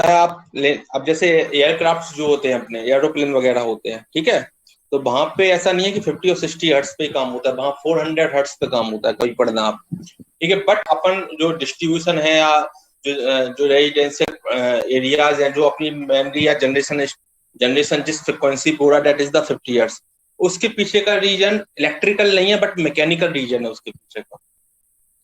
है अब जैसे एयरक्राफ्ट जो होते हैं अपने एरोप्लेन वगैरह होते हैं, ठीक है, तो वहां पे ऐसा नहीं है कि 50 और 60 हर्ट्ज पे काम होता है, वहां 400 हर्ट्ज पे काम होता है, कोई पढ़ना आप, ठीक है। बट अपन जो डिस्ट्रीब्यूशन है या जो रेजिडेंशियल एरियाज है, जो अपनी मेमोरी या जनरेशन जिस फ्रिक्वेंसी बोल रहा है, दैट इज द 50 हर्ट्ज। उसके पीछे का रीजन इलेक्ट्रिकल नहीं है बट मैकेनिकल रीजन है उसके पीछे का,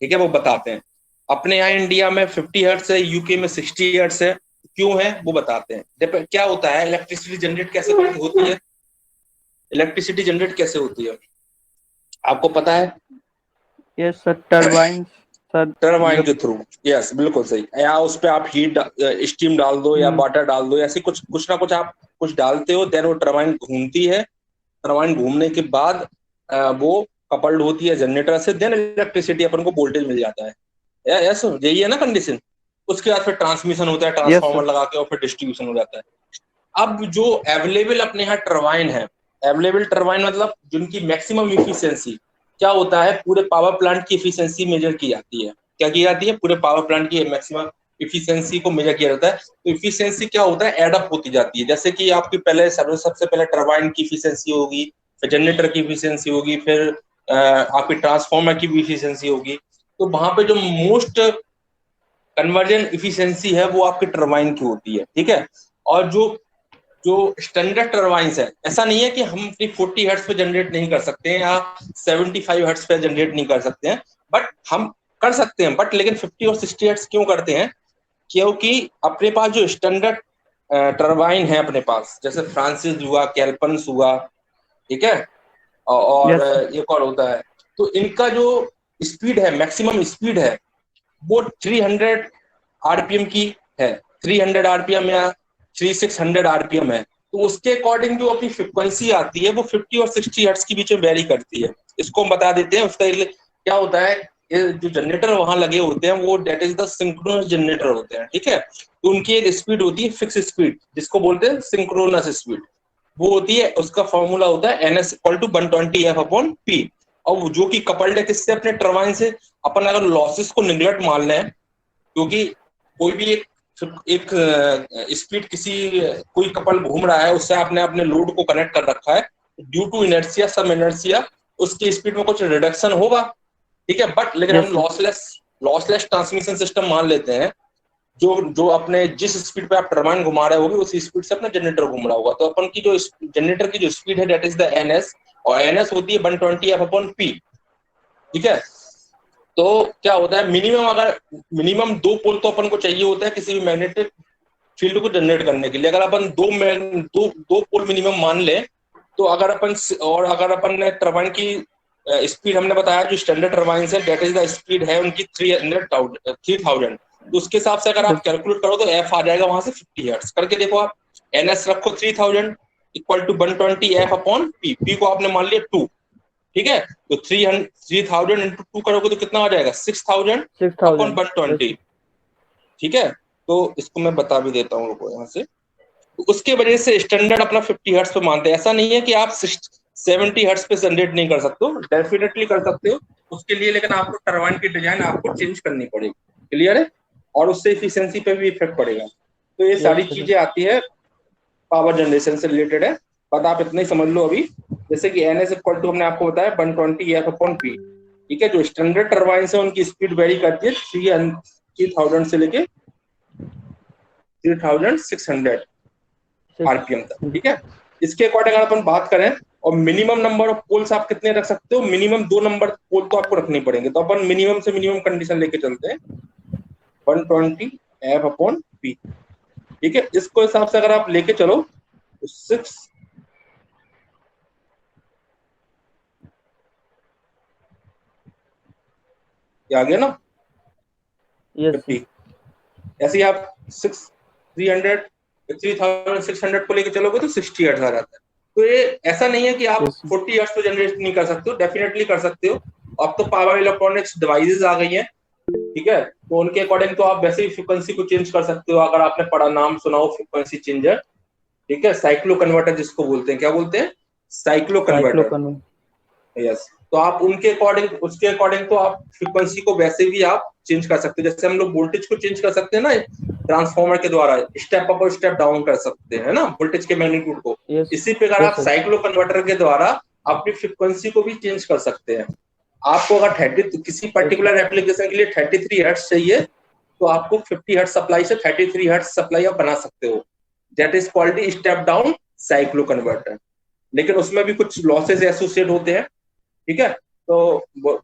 ठीक है, वो बताते हैं। अपने यहाँ इंडिया में 50 हर्ट्ज है, यूके में 60 हर्ट्ज है, क्यों है वो बताते हैं। क्या होता है, इलेक्ट्रिसिटी जनरेट कैसे होती है, इलेक्ट्रिसिटी जनरेट कैसे होती है आपको पता है? Yes sir, turbine sir, turbine के थ्रू। यस, बिल्कुल सही। या उस पे आप हीट स्टीम डाल दो या वाटर डाल दो, ऐसे कुछ ना कुछ आप कुछ डालते हो, देन वो टरबाइन घूमती है। टरबाइन घूमने के बाद वो कपल्ड होती है जनरेटर से, देन इलेक्ट्रिसिटी अपन को वोल्टेज मिल जाता है। यस, यही है ना कंडीशन। उसके बाद फिर ट्रांसमिशन होता है ट्रांसफार्मर लगा के, और फिर डिस्ट्रीब्यूशन हो जाता है। अब जो अवेलेबल अपने यहाँ टरबाइन है, अवेलेबल टरबाइन मतलब जिनकी मैक्सिमम इफिशियंसी, क्या होता है, पूरे पावर प्लांट की इफिशियंसी मेजर की जाती है। क्या की जाती है? पूरे पावर प्लांट की मैक्सिमम इफिशियंसी को मेजर किया जाता है। तो इफिशियंसी क्या होता है, एडअप होती जाती है। जैसे कि आपकी पहले सबसे पहले टरबाइन की इफिशियंसी होगी, फिर जनरेटर की इफिशियंसी होगी, फिर आपकी ट्रांसफार्मर की भी इफिशियंसी होगी। तो वहां पे जो मोस्ट कन्वर्जन इफिशियंसी है वो आपकी टरबाइन की होती है, ठीक है। और जो जो स्टैंडर्ड टरबाइंस है, ऐसा नहीं है कि हम 40 हर्ट्ज पे जनरेट नहीं कर सकते हैं या 75 हर्ट्ज पे जनरेट नहीं कर सकते हैं, बट हम कर सकते हैं। बट लेकिन 50 और 60 हर्ट्ज क्यों करते हैं? क्योंकि अपने पास जो स्टैंडर्ड टरबाइन है अपने पास, जैसे फ्रांसिस हुआ, कैल्पन्स हुआ, ठीक है, और एक और होता है, तो इनका जो स्पीड है, मैक्सिमम स्पीड है, वो 300 आरपीएम की है। 300 आरपीएम या 3600 आरपीएम है। तो उसके अकॉर्डिंग जो अपनी फ्रिक्वेंसी आती है वो 50 और 60 हर्ट्ज के बीच में वेरी करती है। इसको हम बता देते हैं। उसका क्या होता है, ये जो जनरेटर वहां लगे होते हैं वो that is the synchronous generator होते हैं, ठीक है। तो उनकी एक स्पीड होती है फिक्स स्पीड, जिसको बोलते हैं सिंक्रोनस स्पीड। वो होती है, उसका फॉर्मूला होता है NS=120F/P। और जो कि कपल्ड है किससे, अपने टरबाइन से। अपन अगर लॉसेस को निगलेक्ट मान लें, क्योंकि कोई भी एक स्पीड कोई कपल घूम रहा है, उससे आपने अपने लोड को कनेक्ट कर रखा है, due to inertia, some inertia उसकी स्पीड में कुछ रिडक्शन होगा, ठीक है। बट लेकिन हम लॉसलेस ट्रांसमिशन सिस्टम मान लेते हैं। जो अपने जिस स्पीड पे आप टरबाइन घुमा रहे होगे उसी स्पीड से अपना जनरेटर घूम रहा होगा। तो अपन की जो जनरेटर की जो स्पीड है दैट इज द NS, और NS होती है 120F/P, ठीक है। तो क्या होता है, मिनिमम 2 पोल तो अपन को चाहिए होता है किसी भी मैग्नेटिक फील्ड को जनरेट करने के लिए। अगर अपन दो पोल मिनिमम मान ले, तो अगर अपन ने टरबाइन की स्पीड हमने बताया, जो स्टैंडर्ड टरबाइन है दैट इज द स्पीड है उनकी 3000। तो उसके हिसाब से अगर आप कैलकुलेट करो तो एफ आ जाएगा वहां से 50 हर्ट्ज। करके देखो आप, NS रखो 3000 = 120F/P। P को आपने मान लिया 2, ठीक है। तो 3000 इंटू 2 करोगे तो कितना आ जाएगा, 6000/120, ठीक है। तो इसको मैं बता भी देता हूँ रुको यहाँ से। तो उसके वजह से स्टैंडर्ड अपना 50 हर्ट्ज पे मानते हैं। ऐसा नहीं है कि आप 70 हर्ट्ज पे जनरेट नहीं कर सकते हो, डेफिनेटली कर सकते हो उसके लिए, लेकिन आपको टरबाइन की डिजाइन आपको चेंज करनी पड़ेगी। क्लियर है? और उससे इफिशियंसी पे भी इफेक्ट पड़ेगा। तो ये सारी चीजें आती है, पावर जनरेशन से रिलेटेड है। बट आप इतना ही समझ लो अभी, जैसे कि NS= हमने आपको बताया 120F/P, ठीक है। जो स्टैंडर्ड टरबाइन है उनकी स्पीड वेरी करती है 3000 से लेके 3600 आरपीएम तक, ठीक है। इसके अकॉर्डिंग अगर अपन बात करें, और मिनिमम नंबर ऑफ पोल्स आप कितने रख सकते हो, मिनिमम 2 नंबर पोल तो आपको रखने पड़ेंगे। तो अपन मिनिमम से मिनिमम कंडीशन लेके चलते हैं, 120F/P, ठीक है। इसको हिसाब से अगर आप लेके चलो तो 6 आ गया ना, 50। ऐसे ही आप 3600 को लेके चलोगे तो 60 हर्ट्ज आ जाता है। तो ये ऐसा नहीं है कि आप 40 हर्ट्ज पे जनरेट नहीं कर सकते हो, डेफिनेटली कर सकते हो। अब तो पावर इलेक्ट्रॉनिक्स डिवाइसेस आ गई हैं, ठीक है। तो उनके अकॉर्डिंग तो आप वैसे ही फ्रीक्वेंसी को चेंज कर सकते हो। अगर आपने पढ़ा, नाम सुना हो फ्रीक्वेंसी चेंजर, ठीक है, साइक्लो कन्वर्टर जिसको बोलते हैं। क्या बोलते हैं? Cyclo converter. यस। तो आप उनके अकॉर्डिंग उसके अकॉर्डिंग तो आप फ्रीक्वेंसी को वैसे भी आप चेंज कर सकते हो, जैसे हम लोग वोल्टेज को चेंज कर सकते हैं ना ट्रांसफार्मर के द्वारा, स्टेप अप और स्टेप डाउन कर सकते हैं ना वोल्टेज के मैग्नीट्यूड को। यस इसी प्रकार यस आप सर। साइक्लो कन्वर्टर के द्वारा अपनी फ्रीक्वेंसी को भी चेंज कर सकते हैं। आपको अगर 30 किसी यस सर। पर्टिकुलर एप्लीकेशन के लिए 33 हर्ट्ज चाहिए, तो आपको 50 हर्ट्ज सप्लाई से 33 हर्ट्ज सप्लाई आप बना सकते हो। That is called step down cyclo converter. लेकिन उसमें भी कुछ लॉसेज एसोसिएट होते हैं, ठीक है। तो बहुत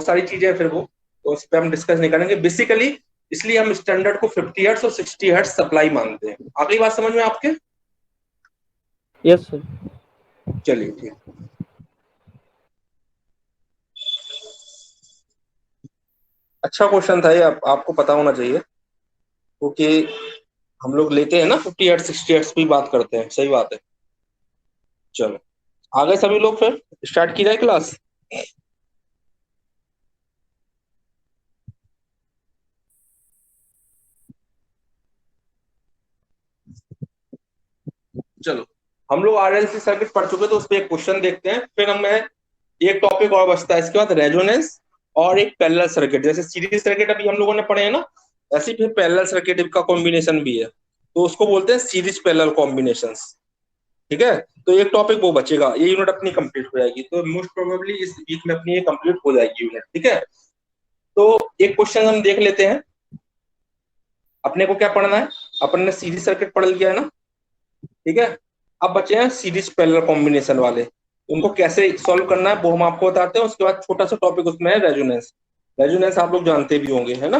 सारी चीजें हैं फिर वो, तो उस पर हम डिस्कस नहीं करेंगे बेसिकली। इसलिए हम स्टैंडर्ड को 50 हर्ट्ज और 60 हर्ट्ज सप्लाई मानते हैं। अगली बात समझ में आपके? Yes sir. चलिए ठीक। अच्छा क्वेश्चन था ये, आपको पता होना चाहिए, क्योंकि हम लोग लेते हैं ना 50 हर्ट्ज 60 हर्ट्ज की बात करते हैं, सही बात है। चलो आगे सभी लोग फिर स्टार्ट की जाए क्लास। चलो हम लोग आरएलसी सर्किट पढ़ चुके, तो उस पर एक क्वेश्चन देखते हैं, फिर हमें एक टॉपिक और बचता है इसके बाद, रेजोनेंस और एक पैरेलल सर्किट। जैसे सीरीज सर्किट अभी हम लोगों ने पढ़े हैं ना, ऐसे ही फिर पैरेलल सर्किट का कॉम्बिनेशन भी है, तो उसको बोलते हैं सीरीज पैरेलल कॉम्बिनेशंस। ठीक है, तो एक टॉपिक वो बचेगा, ये यूनिट अपनी कंप्लीट हो जाएगी, तो मोस्ट प्रोबेबली इस वीक में अपनी ये कंप्लीट हो जाएगी यूनिट। ठीक है, तो एक क्वेश्चन हम देख लेते हैं। अपने को क्या पढ़ना है? अपन ने सीरीज सर्किट पढ़ लिया है ना, ठीक है। अब बचे हैं सीरीज पैरेलल कॉम्बिनेशन वाले, उनको कैसे सॉल्व करना है वो हम आपको बताते हैं। उसके बाद छोटा सा टॉपिक उसमें है रेजोनेंस। रेजोनेंस आप लोग जानते भी होंगे, है ना,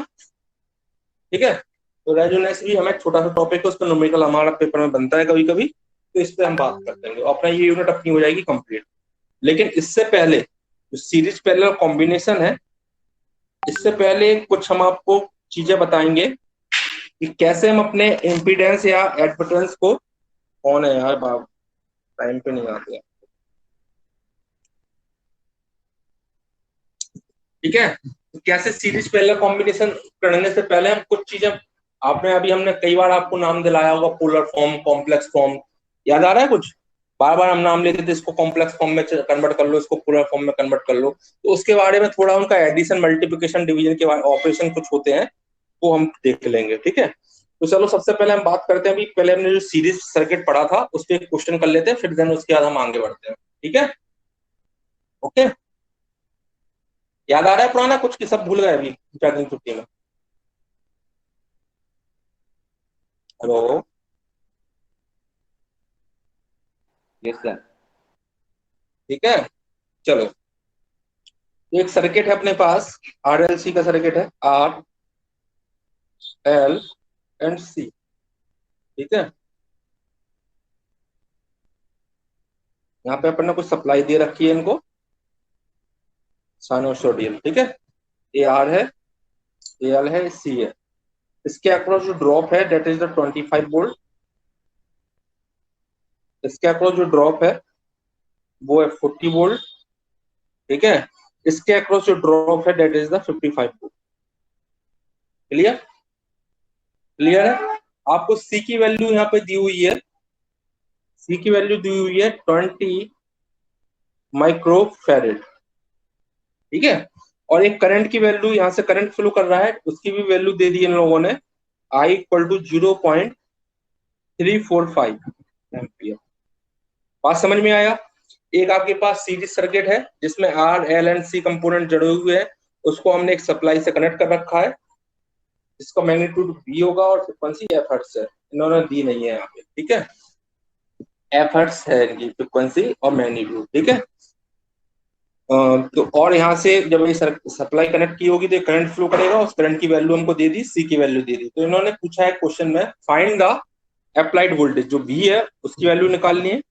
ठीक है। तो रेजोनेंस भी हमें छोटा सा टॉपिक है, उस पर न्यूमेरिकल हमारा पेपर में बनता है कभी कभी, तो इस पर हम बात कर लेंगे, अपना ये यूनिट अपनी हो जाएगी कंप्लीट। लेकिन इससे पहले जो सीरीज पैरेलल कॉम्बिनेशन है, इससे पहले कुछ हम आपको चीजें बताएंगे कि कैसे हम अपने इम्पीडेंस या एडमिटेंस को, कौन है यार बाप, टाइम पे नहीं आते हैं, ठीक है। तो कैसे सीरीज पैरेलल कॉम्बिनेशन करने से पहले हम कुछ चीजें, आपने अभी हमने कई बार आपको नाम दिलाया होगा, पोलर फॉर्म, कॉम्प्लेक्स फॉर्म, याद आ रहा है कुछ? बार बार हम नाम लेते थे, इसको कॉम्प्लेक्स फॉर्म में कन्वर्ट कर लो, इसको पोलर फॉर्म में कन्वर्ट कर लो। तो उसके बारे में थोड़ा, उनका एडिशन मल्टीप्लिकेशन डिवीजन के ऑपरेशन कुछ होते हैं, वो हम देख लेंगे, ठीक है। तो चलो सबसे पहले हम बात करते हैं, अभी पहले हमने जो सीरीज सर्किट पढ़ा था उस पर क्वेश्चन कर लेते हैं, फिर देन उसके बाद हम आगे बढ़ते हैं, ठीक है। ओके, याद आ रहा है पुराना कुछ कि सब भूल गए अभी 4 दिन छुट्टी में? हेलो? Yes sir. ठीक है, चलो एक सर्किट है अपने पास, आरएलसी का सर्किट है, आर एल एंड सी, ठीक है। यहाँ पे अपन ने कुछ सप्लाई दे रखी है इनको, साइनोसोडियल, ठीक है। ए आर है, ए एल है, सी है। इसके अक्रॉस जो ड्रॉप है डेट इज द 25 वोल्ट। इसके अक्रॉस जो ड्रॉप है वो है 40 वोल्ट, ठीक है। इसके अक्रॉस जो ड्रॉप है that is the 55 volt. Clear? Clear है? आपको सी की वैल्यू यहाँ पे दी हुई है, सी की वैल्यू दी हुई है 20 माइक्रोफेरेड, ठीक है। और एक करंट की वैल्यू, यहाँ से करंट फ्लो कर रहा है, उसकी भी वैल्यू दे दी इन लोगों ने, आई इक्वल टू 0.345 एम्पियर। बात समझ में आया? एक आपके पास सीरीज सर्किट है जिसमें R L and C component जुड़े हुए हैं, उसको हमने एक सप्लाई से कनेक्ट कर रखा है, जिसका मैग्नीट्यूड V होगा और फ्रिक्वेंसी एफ हर्ट्ज है, इन्होंने दी नहीं है यहाँ पे, ठीक है। एफ हर्ट्ज है इनकी फ्रिक्वेंसी और मैग्नीट्यूड, ठीक है। तो और यहाँ से जब ये सप्लाई कनेक्ट की होगी तो करंट फ्लो करेगा, उस करंट की वैल्यू हमको दे दी, सी की वैल्यू दे दी। तो इन्होंने पूछा है क्वेश्चन में, फाइंड द अप्लाइड वोल्टेज, जो V है उसकी वैल्यू निकालनी है,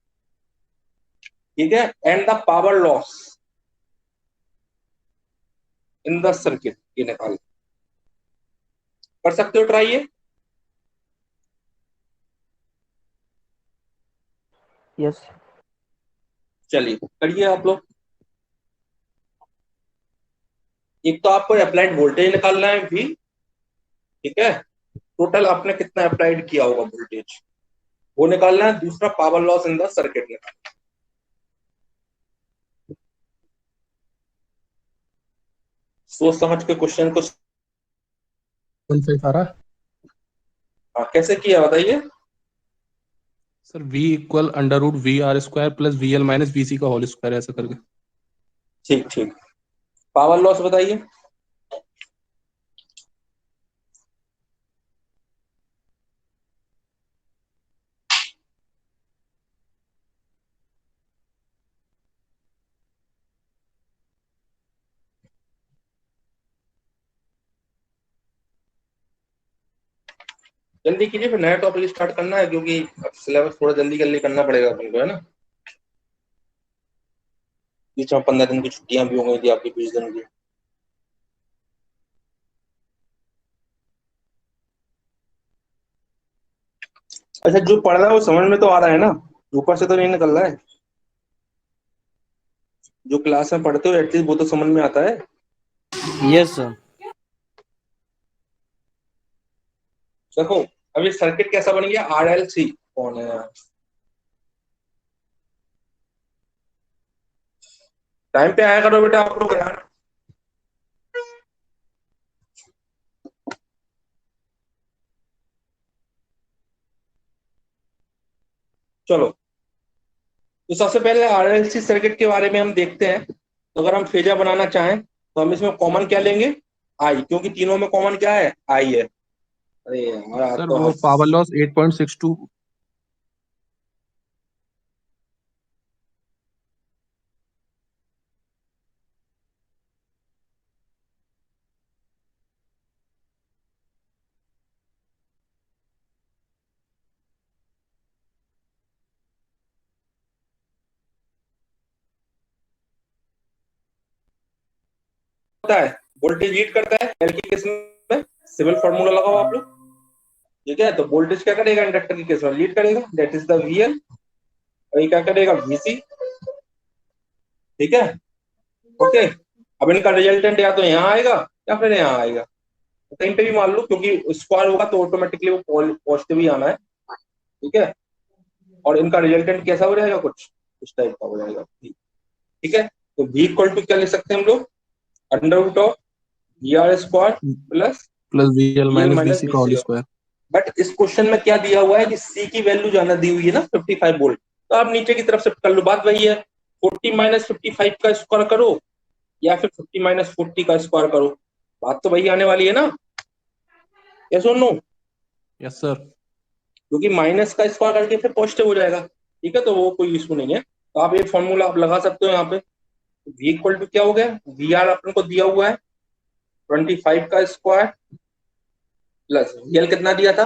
ठीक है, and the power loss in the circuit, ये निकाल। कर सकते हो ट्राई ये? यस। चलिए करिए आप लोग। एक तो आपको अप्लाइड वोल्टेज निकालना है V, ठीक है, टोटल आपने कितना अप्लाइड किया होगा वोल्टेज वो निकालना है। दूसरा power loss in the circuit निकालना सोच समझ के क्वेश्चन को। 1.5 आ रहा। कैसे किया बताइए sir v equal under root V R square plus V L minus V C का होल स्क्वायर ऐसा करके। ठीक ठीक। पावर लॉस बताइए। जल्दी कीजिए, फिर नया टॉपिक स्टार्ट करना है, क्योंकि अब सिलेबस थोड़ा जल्दी जल्दी करना पड़ेगा अपन को, है ना। बीच में 15 दिन की छुट्टियां भी हो गई थी आपकी, 20 दिन की। अच्छा, जो पढ़ रहा है वो समझ में तो आ रहा है ना, ऊपर से तो नहीं निकल रहा है। जो क्लास में पढ़ते हो एटलीस्ट वो तो समझ में आता है। Yes sir. देखो अब ये सर्किट कैसा बन गया, RLC। कौन है यार, टाइम पे आया करो बेटा आप लोग यार। चलो, तो सबसे पहले RLC सर्किट के बारे में हम देखते हैं। तो अगर हम फेजर बनाना चाहें तो हम इसमें कॉमन क्या लेंगे, आई, क्योंकि तीनों में कॉमन क्या है, आई है। अरे यार आज सर तो वो पावर लॉस 8.62। होता है, वोल्टेज लीड करता है एल की केस में, सिविल फॉर्मूला लगाओ आप लोग। ठीक है, तो वोल्टेज क्या करेगा, इंडक्टर की केस में लीड करेगा, दैट इज द VL। और ये क्या करेगा, VC। ठीक है, ओके। अब इनका रिजल्टेंट या तो यहाँ आएगा या फिर यहाँ आएगा, तो कहीं पे भी मान लो, क्योंकि स्क्वायर होगा तो ऑटोमेटिकली वो पॉजिटिव ही आना है। ठीक है, और इनका रिजल्टेंट कैसा हो जाएगा, कुछ इस टाइप का हो जाएगा। ठीक है, तो V इक्वल टू क्या लिख सकते हैं हम लोग, under root of VR square plus plus V L VL minus V minus C का होल VC। स्क्वायर। बट इस क्वेश्चन में क्या दिया हुआ है कि C की वैल्यू जाना दी हुई है ना 55 वोल्ट, तो आप नीचे की तरफ शिफ्ट कर लो, बात वही है। 40 माइनस 55 का स्क्वायर करो या फिर 50 माइनस 40 का स्क्वायर करो, बात तो वही आने वाली है ना। Yes or no, yes sir. क्योंकि माइनस का स्क्वायर करके फिर पॉजिटिव हो जाएगा। ठीक है, तो वो कोई इशू नहीं है। तो आप ये फॉर्मूला आप लगा सकते हो यहाँ पे। V इक्वल टू क्या हो गया, VR अपन को दिया हुआ है 25 का स्क्वायर प्लस VL कितना दिया था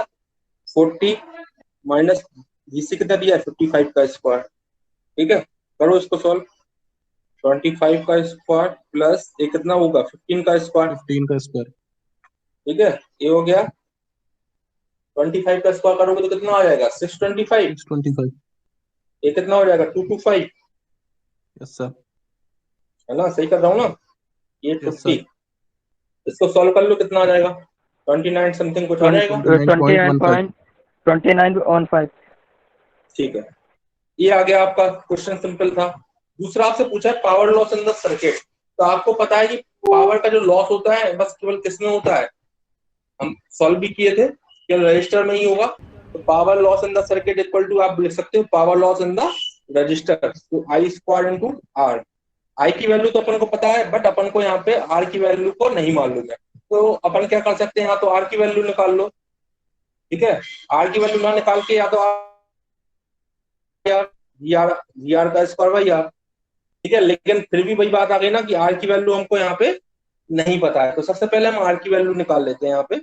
40 माइनस VC कितना दिया है 55 का स्क्वायर। ठीक है, करो इसको सॉल्व। 25 का स्क्वायर प्लस ये कितना होगा 15 का स्क्वायर। 15 का स्क्वायर। ठीक है, ये हो गया। 25 का स्क्वायर करोगे तो कितना आ जाएगा 625। 625। ये कितना हो जाएगा 225। Yes sir. है ना, सही कर रहा हूँ ना, ये यस 50। सर। इसको सॉल्व कर लो, कितना आ जाएगा 29 समथिंग कुछ आ जाएगा। 29.15। 29.2915। ठीक है, ये आ गया आपका क्वेश्चन, सिंपल था। दूसरा आपसे पूछा है power loss in the circuit. तो आपको पता है कि पावर का जो लॉस होता है बस केवल किसमें होता है, हम सॉल्व भी किए थे, केवल रजिस्टर में ही होगा। तो power loss in the circuit equal to आप लिख सकते हो power loss in the resistor, तो I square into R. I की वैल्यू तो अपन को पता है, बट अपन को यहाँ पे आर की वैल्यू को नहीं मालूम है, तो अपन क्या कर सकते हैं, यहाँ तो आर की वैल्यू निकाल लो। ठीक है, आर की वैल्यू ना निकाल के या तो वी आर का स्क्वायर बाई आर। ठीक है, लेकिन फिर भी वही बात आ गई ना कि आर की वैल्यू हमको यहाँ पे नहीं पता है, तो सबसे पहले हम आर की वैल्यू निकाल लेते हैं। यहाँ पे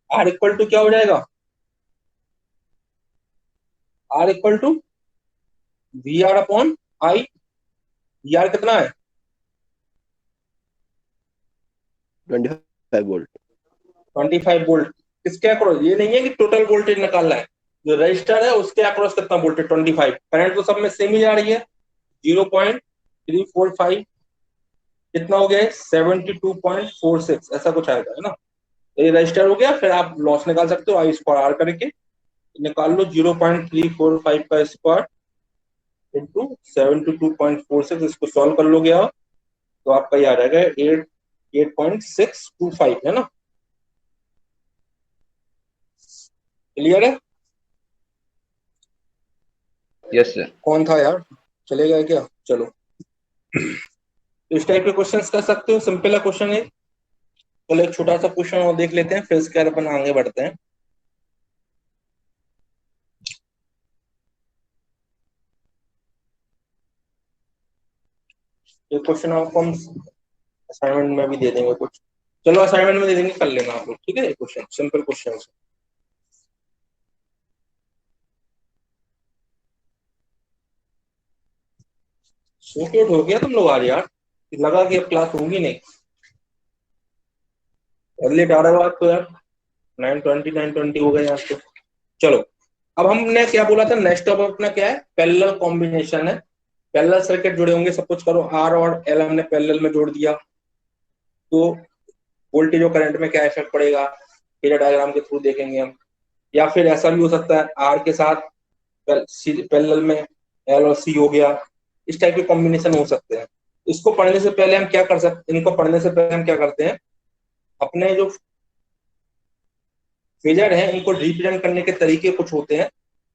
आर इक्वल टू क्या हो जाएगा, R equal to VR upon I. VR कितना है 25 वोल्ट। 25 वोल्ट। किसके अक्रॉस, ये नहीं है कि टोटल वोल्टेज निकालना है, जो रजिस्टर है उसके अक्रॉस कितना वोल्टेज 25। करंट तो सब में सेम ही जा रही है, 0.345। कितना हो गया 72.46 ऐसा कुछ आएगा, है ना। तो ये रजिस्टर हो गया, फिर आप लॉस निकाल सकते हो आई स्क्वायर आर करके, निकाल लो 0.345 का स्क्वायर इंटू 72.46, इसको सॉल्व कर लोगे आप। तो आपका ये आ जाएगा 8.625 है ना। क्लियर है? Yes sir. कौन था यार, चलेगा क्या? चलो तो इस टाइप के क्वेश्चंस कर सकते हो, सिंपल है क्वेश्चन है। चलो एक छोटा सा क्वेश्चन और देख लेते हैं, फिर इसके बाद अपन आगे बढ़ते हैं। ये क्वेश्चन आपको हम असाइनमेंट में भी दे देंगे कुछ। चलो असाइनमेंट में दे देंगे, कर लेना आप लोग, ठीक है। ये क्वेश्चन सिंपल क्वेश्चन है। सॉर्टेड हो गया तुम लोग आज यार, लगा कि अब क्लास होगी नहीं। अर्ली 18 बात तो यार 9:20 हो गए आज तो। चलो अब हमने क्या बोला था, नेक्स्ट अब अपना क्या है, पैरेलल कॉम्बिनेशन है। पैरेलल सर्किट जुड़े होंगे, सब कुछ करो, आर और एल हमने पैरेलल में जोड़ दिया, तो वोल्टेज और करंट में क्या इफेक्ट पड़ेगा, फेजर डायग्राम के थ्रू देखेंगे हम। या फिर ऐसा भी हो सकता है आर के साथ पैरेलल में एल और सी हो गया, इस टाइप के कॉम्बिनेशन हो सकते हैं। इसको पढ़ने से पहले हम क्या कर सकते, इनको पढ़ने से पहले हम क्या करते हैं, अपने जो फेजर है इनको रिप्रेजेंट करने के तरीके कुछ होते हैं,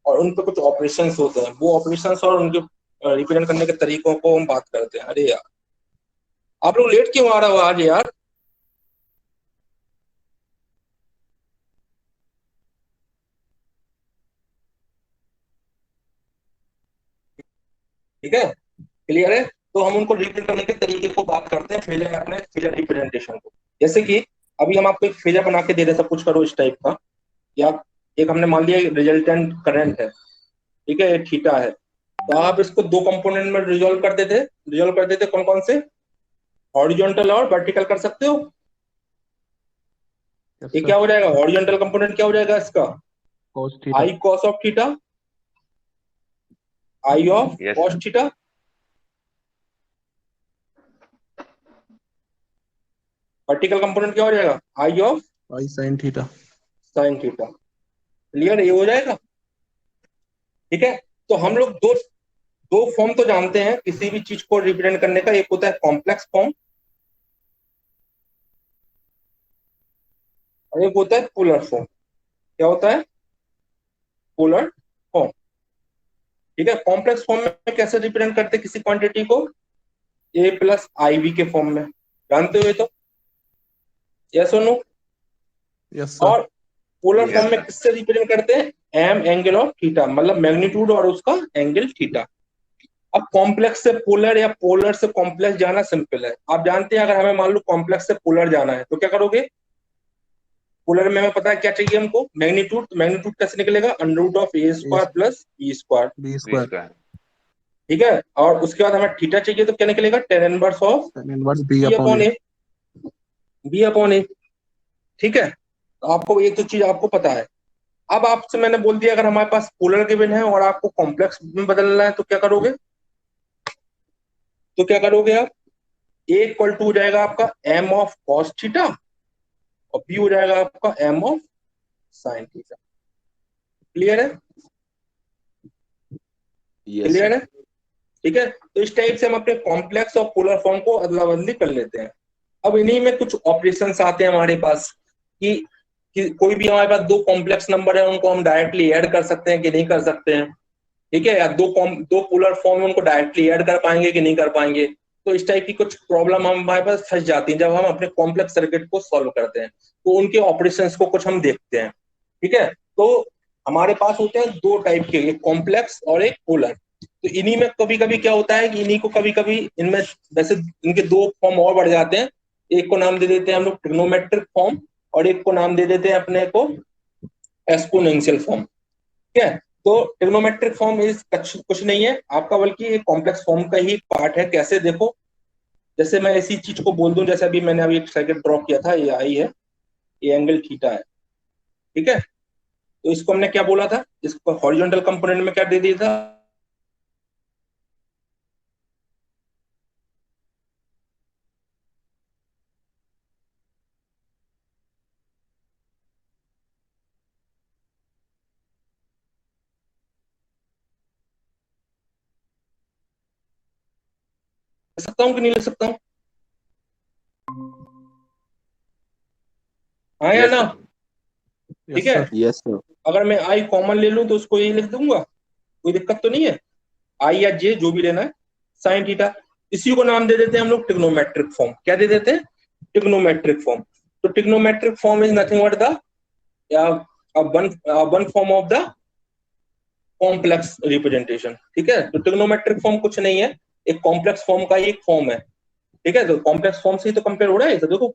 और उन पे कुछ ऑपरेशंस होते हैं, वो ऑपरेशंस और उनके रिप्रेजेंट करने के तरीकों को हम बात करते हैं। अरे यार आप लोग लेट क्यों आ रहा हो आज यार? ठीक है, क्लियर है? तो हम उनको रिप्रेजेंट करने के तरीके को बात करते हैं, फेजर अपने फेजर रिप्रेजेंटेशन को। जैसे कि अभी हम आपको एक फेजर बना के दे रहे, सब कुछ करो इस टाइप का, या एक हमने मान लिया रिजल्टेंट करंट है, ठीक है, ये थीटा है, तो आप इसको दो कंपोनेंट में रिजोल्व कर देते कौन कौन से, हॉरिजॉन्टल और वर्टिकल कर सकते हो। यस ये सर। क्या हो जाएगा, हॉरिजॉन्टल कंपोनेंट क्या हो जाएगा इसका, cos theta. I cos of theta, I of yes cos sir. Theta. Vertical component क्या हो जाएगा, I of I sin theta. Sine theta. Clear, ये हो जाएगा। ठीक है, तो हम लोग दो दो फॉर्म तो जानते हैं किसी भी चीज को रिप्रेजेंट करने का, एक होता है कॉम्प्लेक्स फॉर्म और एक होता है पोलर फॉर्म। क्या होता है, पोलर फॉर्म। ठीक है, कॉम्प्लेक्स फॉर्म में कैसे रिप्रेजेंट करते हैं किसी क्वांटिटी को, ए प्लस आई वी के फॉर्म में, जानते हो ये तो, yes or no. Yes sir. और पोलर फॉर्म यस में सर। किससे रिप्रेजेंट करते हैं, एम एंगल ऑफ थीटा, मतलब मैग्नीट्यूड और उसका एंगल थीटा। अब कॉम्प्लेक्स से पोलर या पोलर से कॉम्प्लेक्स जाना सिंपल है, आप जानते हैं। अगर हमें मान लो कॉम्प्लेक्स से पोलर जाना है तो क्या करोगे, पोलर में हमें पता है क्या चाहिए हमको, मैग्नीट्यूड। तो मैग्नीट्यूड कैसे निकलेगा, under root of a a square plus b square. B v square square. ठीक है, और उसके बाद हमें थीटा चाहिए तो क्या निकलेगा, tan inverse of tan inverse B B upon upon A. A, B upon A. ठीक है, तो आपको एक तो चीज आपको पता है। अब आपसे मैंने बोल दिया अगर हमारे पास पोलर गिवन है और आपको कॉम्प्लेक्स में बदलना है तो क्या करोगे, आप ए इक्वल टू हो जाएगा आपका एम ऑफ कॉस थीटा और बी हो जाएगा आपका M of sine theta. Clear है? Yes clear sir. है? ठीक है, तो इस टाइप से हम अपने कॉम्प्लेक्स और पोलर फॉर्म को अदला बदली कर लेते हैं। अब इन्हीं में कुछ ऑपरेशंस आते हैं हमारे पास कि, कोई भी हमारे पास दो कॉम्प्लेक्स नंबर है उनको हम डायरेक्टली ऐड कर सकते हैं कि नहीं कर सकते हैं। ठीक है, या दो पोलर फॉर्म में उनको डायरेक्टली ऐड कर पाएंगे कि नहीं कर पाएंगे। तो इस टाइप की कुछ प्रॉब्लम हमारे पास फंस जाती है जब हम अपने कॉम्प्लेक्स सर्किट को सॉल्व करते हैं, तो उनके ऑपरेशंस को कुछ हम देखते हैं। ठीक है, तो हमारे पास होते हैं दो टाइप के, एक कॉम्प्लेक्स और एक पोलर। तो इन्हीं में कभी कभी क्या होता है कि इन्हीं को कभी कभी इनमें वैसे इनके दो फॉर्म और बढ़ जाते हैं। एक को नाम दे देते हैं हम लोग ट्रिग्नोमेट्रिक फॉर्म, और एक को नाम दे देते हैं अपने को एक्सपोनेंशियल फॉर्म। ठीक है, तो ट्रिग्नोमेट्रिक फॉर्म इज कुछ नहीं है आपका, बल्कि एक कॉम्प्लेक्स फॉर्म का ही पार्ट है। कैसे, देखो, जैसे मैं इसी चीज को बोल दूं, जैसे अभी मैंने अभी एक सर्किट ड्रॉ किया था, ये आई है, ये एंगल थीटा है। ठीक है, तो इसको हमने क्या बोला था, इसको हॉरिजॉन्टल कंपोनेंट में क्या दे दिया था, ले सकता हूँ कि नहीं ले सकता हूँ? हाँ या Yes, ना? Yes, ठीक है, sir. Yes, sir. अगर मैं आई कॉमन ले लूं तो उसको ये लिख दूंगा, कोई दिक्कत तो नहीं है। आई या जे जो भी लेना है, साइन थीटा, इसी को नाम दे देते हैं हम लोग ट्रिग्नोमेट्रिक फॉर्म। क्या दे देते हैं? Trigonometric form. तो trigonometric form is nothing but the one form of the complex representation. ठीक है, तो ट्रिग्नोमेट्रिक फॉर्म कुछ नहीं है, एक कॉम्प्लेक्स फॉर्म का ही एक फॉर्म है। ठीक है, तो कॉम्प्लेक्स फॉर्म से ही तो कंपेयर हो रहा है, तो देखो।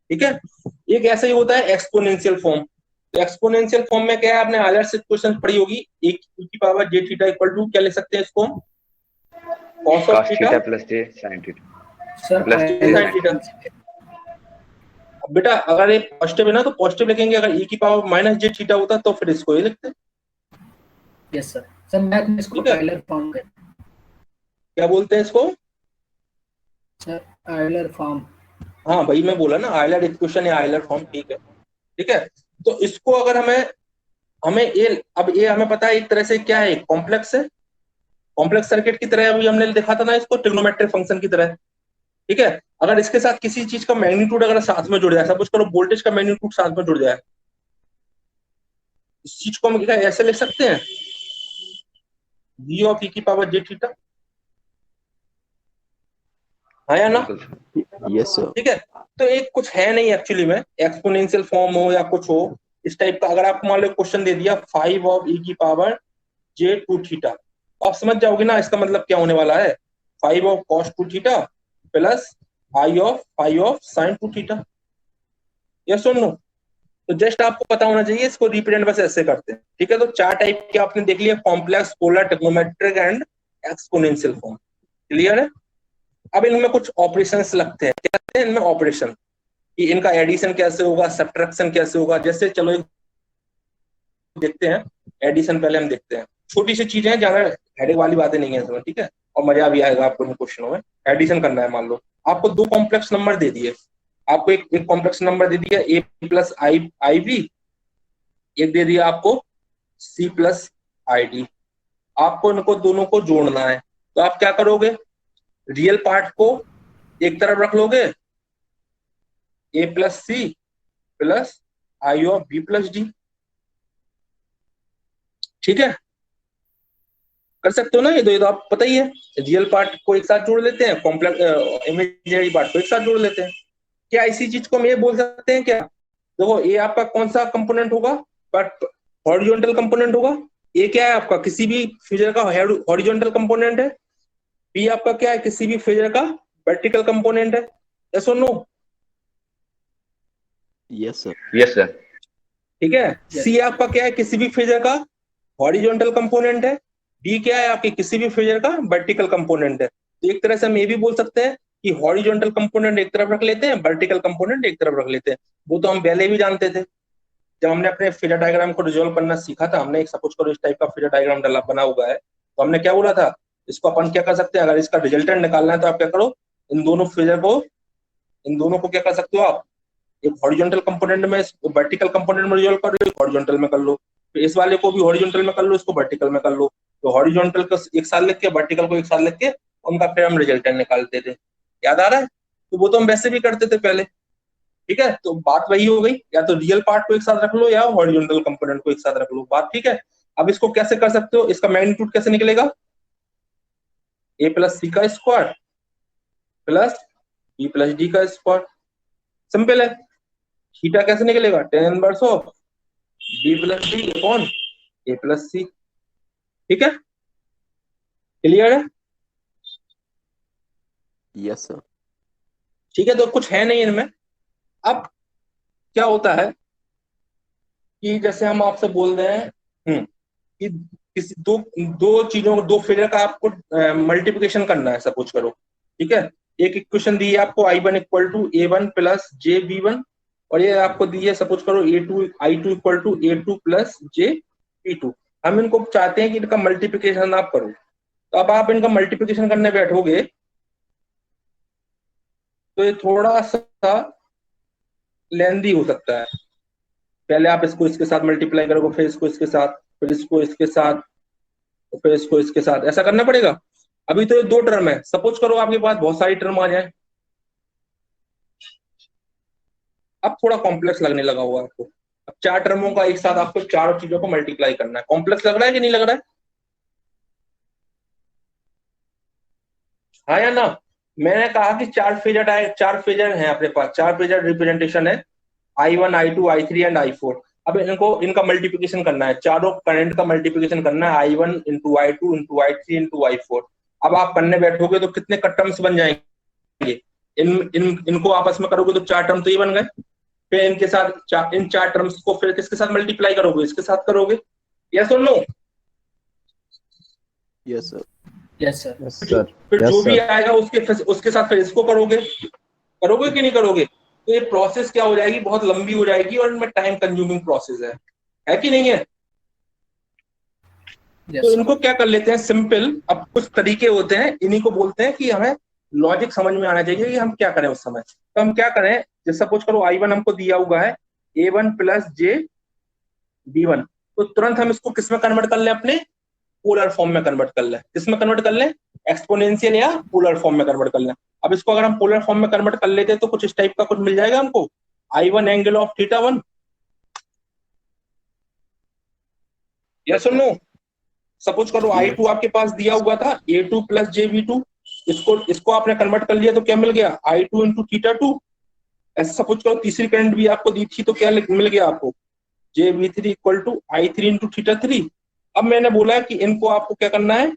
ठीक है, एक ऐसा ही होता है एक्सपोनेंशियल फॉर्म। तो एक्सपोनेंशियल फॉर्म में क्या है, आपने हायर से क्वेश्चन पढ़ी होगी, एक e की power j theta equal to क्या ले सकते हैं इसको, cos of cos theta theta plus j sin theta Sir, plus I j sin sin theta. अब बेटा अगर ये पॉजिटिव है ना तो पॉजिटिव लिखेंगे, अगर e की पावर माइनस जे थीटा होता तो फिर इसको ये लिखते। yes sir. Sir, मैथ में इसको ठीक है, आयलर फॉर्म कहते हैं। क्या बोलते हैं इसको? Sir Euler form. हाँ भाई, मैं बोला ना आयलर इक्वेशन या आयलर फॉर्म। ठीक है, ठीक है, तो इसको अगर हमें हमें ये, अब ये हमें पता है एक तरह से क्या है, कॉम्प्लेक्स है, कॉम्प्लेक्स सर्किट की तरह। अभी हमने देखा था ना इसको, ट्रिग्नोमेट्रिक फंक्शन की तरह। ठीक है, अगर इसके साथ किसी चीज का मैग्नीट्यूड अगर साथ में जुड़ जाए, सपोज करो वोल्टेज का मैग्नीट्यूड साथ में जुड़ जाए, इस चीज को हम क्या ऐसे लिख सकते हैं, वी ऑफ ई की पावर जे थीटा। हाँ या ना? बिल्कुल sir. Yes sir. ठीक है, तो एक कुछ है नहीं एक्चुअली में, एक्सपोनेंशियल फॉर्म हो या कुछ हो इस टाइप का। अगर आपको मान लो क्वेश्चन दे दिया 5 ऑफ ई की पावर जे टू थीटा, आप समझ जाओगे ना इसका मतलब क्या होने वाला है, 5 of cos two theta plus I of 5 of sine to theta. Yes or no? तो जस्ट आपको पता होना चाहिए, इसको रिप्रेजेंट बस ऐसे करते हैं। ठीक है, तो चार टाइप के आपने देख लिया, complex, polar, trigonometric and exponential form. Clear है? अब इनमें कुछ ऑपरेशंस लगते हैं, क्या लगते हैं इनमें ऑपरेशन, कि इनका एडिशन कैसे होगा, सब्ट्रैक्शन कैसे होगा। जैसे चलो एक देखते हैं, एडिशन पहले हम देखते हैं। छोटी सी चीजें हैं, ज्यादा हेडेक वाली बातें नहीं है इसमें। ठीक है, और मजा भी आएगा आपको इन क्वेश्चनों में। एडिशन करना है, मान लो आपको दो कॉम्प्लेक्स नंबर दे दिए, आपको एक कॉम्प्लेक्स नंबर दे दिया ए प्लस आई बी, एक दे दिया आपको सी प्लस आई डी। आपको इनको दोनों को जोड़ना है, तो आप क्या करोगे, रियल पार्ट को एक तरफ रख लोगे, A plus C plus I of B plus D. ठीक है, कर सकते हो ना ये तो आप पता ही है। रियल पार्ट को एक साथ जोड़ लेते हैं, कॉम्प्लेक्स इमेजिनरी पार्ट को एक साथ जोड़ लेते हैं। क्या इसी चीज को हम ये बोल सकते हैं क्या, देखो ये आपका कौन सा कंपोनेंट होगा, बट हॉरिजॉन्टल कंपोनेंट होगा। ये क्या है आपका, किसी भी फिगर का हॉरिजॉन्टल कंपोनेंट है। बी आपका क्या है, किसी भी फिगर का वर्टिकल कंपोनेंट है। Yes or no? Yes sir. Yes sir. ठीक है, सी आपका क्या है, किसी भी फिगर का हॉरिजॉन्टल कंपोनेंट है। डी क्या है आपकी, किसी भी फिगर का वर्टिकल कंपोनेंट है। तो एक तरह से हम ये भी बोल सकते हैं कि हॉरिजॉन्टल कंपोनेंट एक तरफ रख लेते हैं, वर्टिकल कंपोनेंट एक तरफ रख लेते हैं। वो तो हम पहले भी जानते थे, जब हमने अपने फिगर डायग्राम को रिजॉल्व करना सीखा था। हमने एक सपोज करो इस टाइप का फिगर डायग्राम बना हुआ है, तो हमने क्या बोला था, इसको अपन क्या कर सकते हैं, अगर इसका रिजल्टेंट निकालना है तो आप क्या करो, इन दोनों फिगर को, इन दोनों को क्या कर सकते हो आप, एक हॉरिजॉन्टल कंपोनेंट में, वर्टिकल कंपोनेंट में रिजॉल्व कर लो, एक हॉरिजॉन्टल में कर लो। तो इस वाले को भी हॉरिजॉन्टल में कर लो, इसको वर्टिकल में कर लो। तो हॉरिजॉन्टल को एक साथ लिख के, वर्टिकल को एक साथ लिख के, उनका फिर हम रिजल्टेंट निकालते थे। याद आ रहा है? तो वो तो हम वैसे भी करते थे पहले। ठीक है, तो बात वही हो गई, या तो रियल पार्ट को एक साथ रख लो या हॉरिजॉन्टल कंपोनेंट को एक साथ रख लो। बात ठीक है। अब इसको कैसे कर सकते हो, इसका मैग्नीट्यूड कैसे निकलेगा, ए प्लस सी का square plus B plus D का स्क्वायर। सिंपल है। थीटा कैसे निकलेगा, tan inverse of B plus D upon A plus C. ठीक है, क्लियर है? Yes sir. ठीक है, तो कुछ है नहीं इनमें। अब क्या होता है कि जैसे हम आपसे बोल रहे हैं कि किसी दो दो चीजों को, दो फिगर का आपको मल्टीप्लिकेशन करना है, सपोज करो। ठीक है, एक इक्वेशन दी है आपको I1 equal to A1 plus J B1, और ये आपको दी है सपोज करो I2 equal to A2 plus J P2। हम इनको चाहते हैं कि इनका मल्टीप्लिकेशन आप करो। तो अब आप इनका मल्टीप्लिकेशन करने बैठोगे तो ये थोड़ा सा लेंदी हो सकता है। पहले आप इसको इसके साथ मल्टीप्लाई करोगे, फिर इसको इसके साथ, फिर इसको इसके साथ, फिर इसको इसके साथ, ऐसा करना पड़ेगा। अभी तो ये दो टर्म है, सपोज करो आपके पास बहुत सारी टर्म आ जाए, अब थोड़ा कॉम्प्लेक्स लगने लगा होगा आपको। अब 4 टर्मों का एक साथ आपको चारों चीजों को मल्टीप्लाई करना है। कॉम्प्लेक्स लग रहा है कि नहीं लग रहा है? हाँ या ना? मैंने कहा कि 4 फेजर है अपने पास, 4 फेजर रिप्रेजेंटेशन है, I1 I2 I3 and I4। अब इनका मल्टीप्लिकेशन करना है, चारों करंट का मल्टीप्लिकेशन करना है, I1 into I2 into I3 into I4। अब आप करने बैठोगे तो कितने टर्म्स बन जाएंगे? इनको आपस में करोगे तो 4 टर्म तो ये बन गए। फिर इनके साथ इन 4 टर्म्स को फिर किसके साथ मल्टीप्लाई करोगे? इसके साथ करोगे। Yes or no? Yes sir. Yes sir. Yes, sir. फिर Yes, जो भी sir. आएगा उसके साथ फिर इसको करोगे कि नहीं करोगे? तो ये प्रोसेस क्या हो जाएगी, बहुत लंबी हो जाएगी और इनमें टाइम कंज्यूमिंग प्रोसेस है कि नहीं है? यस तो सर। इनको क्या कर लेते हैं सिंपल। अब कुछ तरीके होते हैं, इन्हीं को बोलते हैं कि हमें लॉजिक समझ में आना चाहिए कि हम क्या करें उस समय। तो हम क्या करें, जैसे सपोज करो I1 हमको दिया हुआ है A1 प्लस J B1, तो तुरंत हम इसको किस में कन्वर्ट कर लें? अपने पोलर फॉर्म में कन्वर्ट कर लें। किस में कन्वर्ट कर लें? एक्सपोनेंशियल या पोलर फॉर्म में कन्वर्ट कर लें। अब इसको अगर हम पोलर फॉर्म में कन्वर्ट कर लेते हैं तो कुछ इस टाइप का कुछ मिल जाएगा हमको, I1 angle of θ1। Yes or no? Suppose करो I2 आपके पास दिया हुआ था A2 प्लस JB2, इसको आपने कन्वर्ट कर लिया तो क्या मिल गया? I2 into θ2। ऐसे सपोज करो तीसरी करंट भी आपको दी थी तो क्या मिल गया आपको? JB3 equal to I3 into θ3। अब मैंने बोला है कि इनको आपको क्या करना है?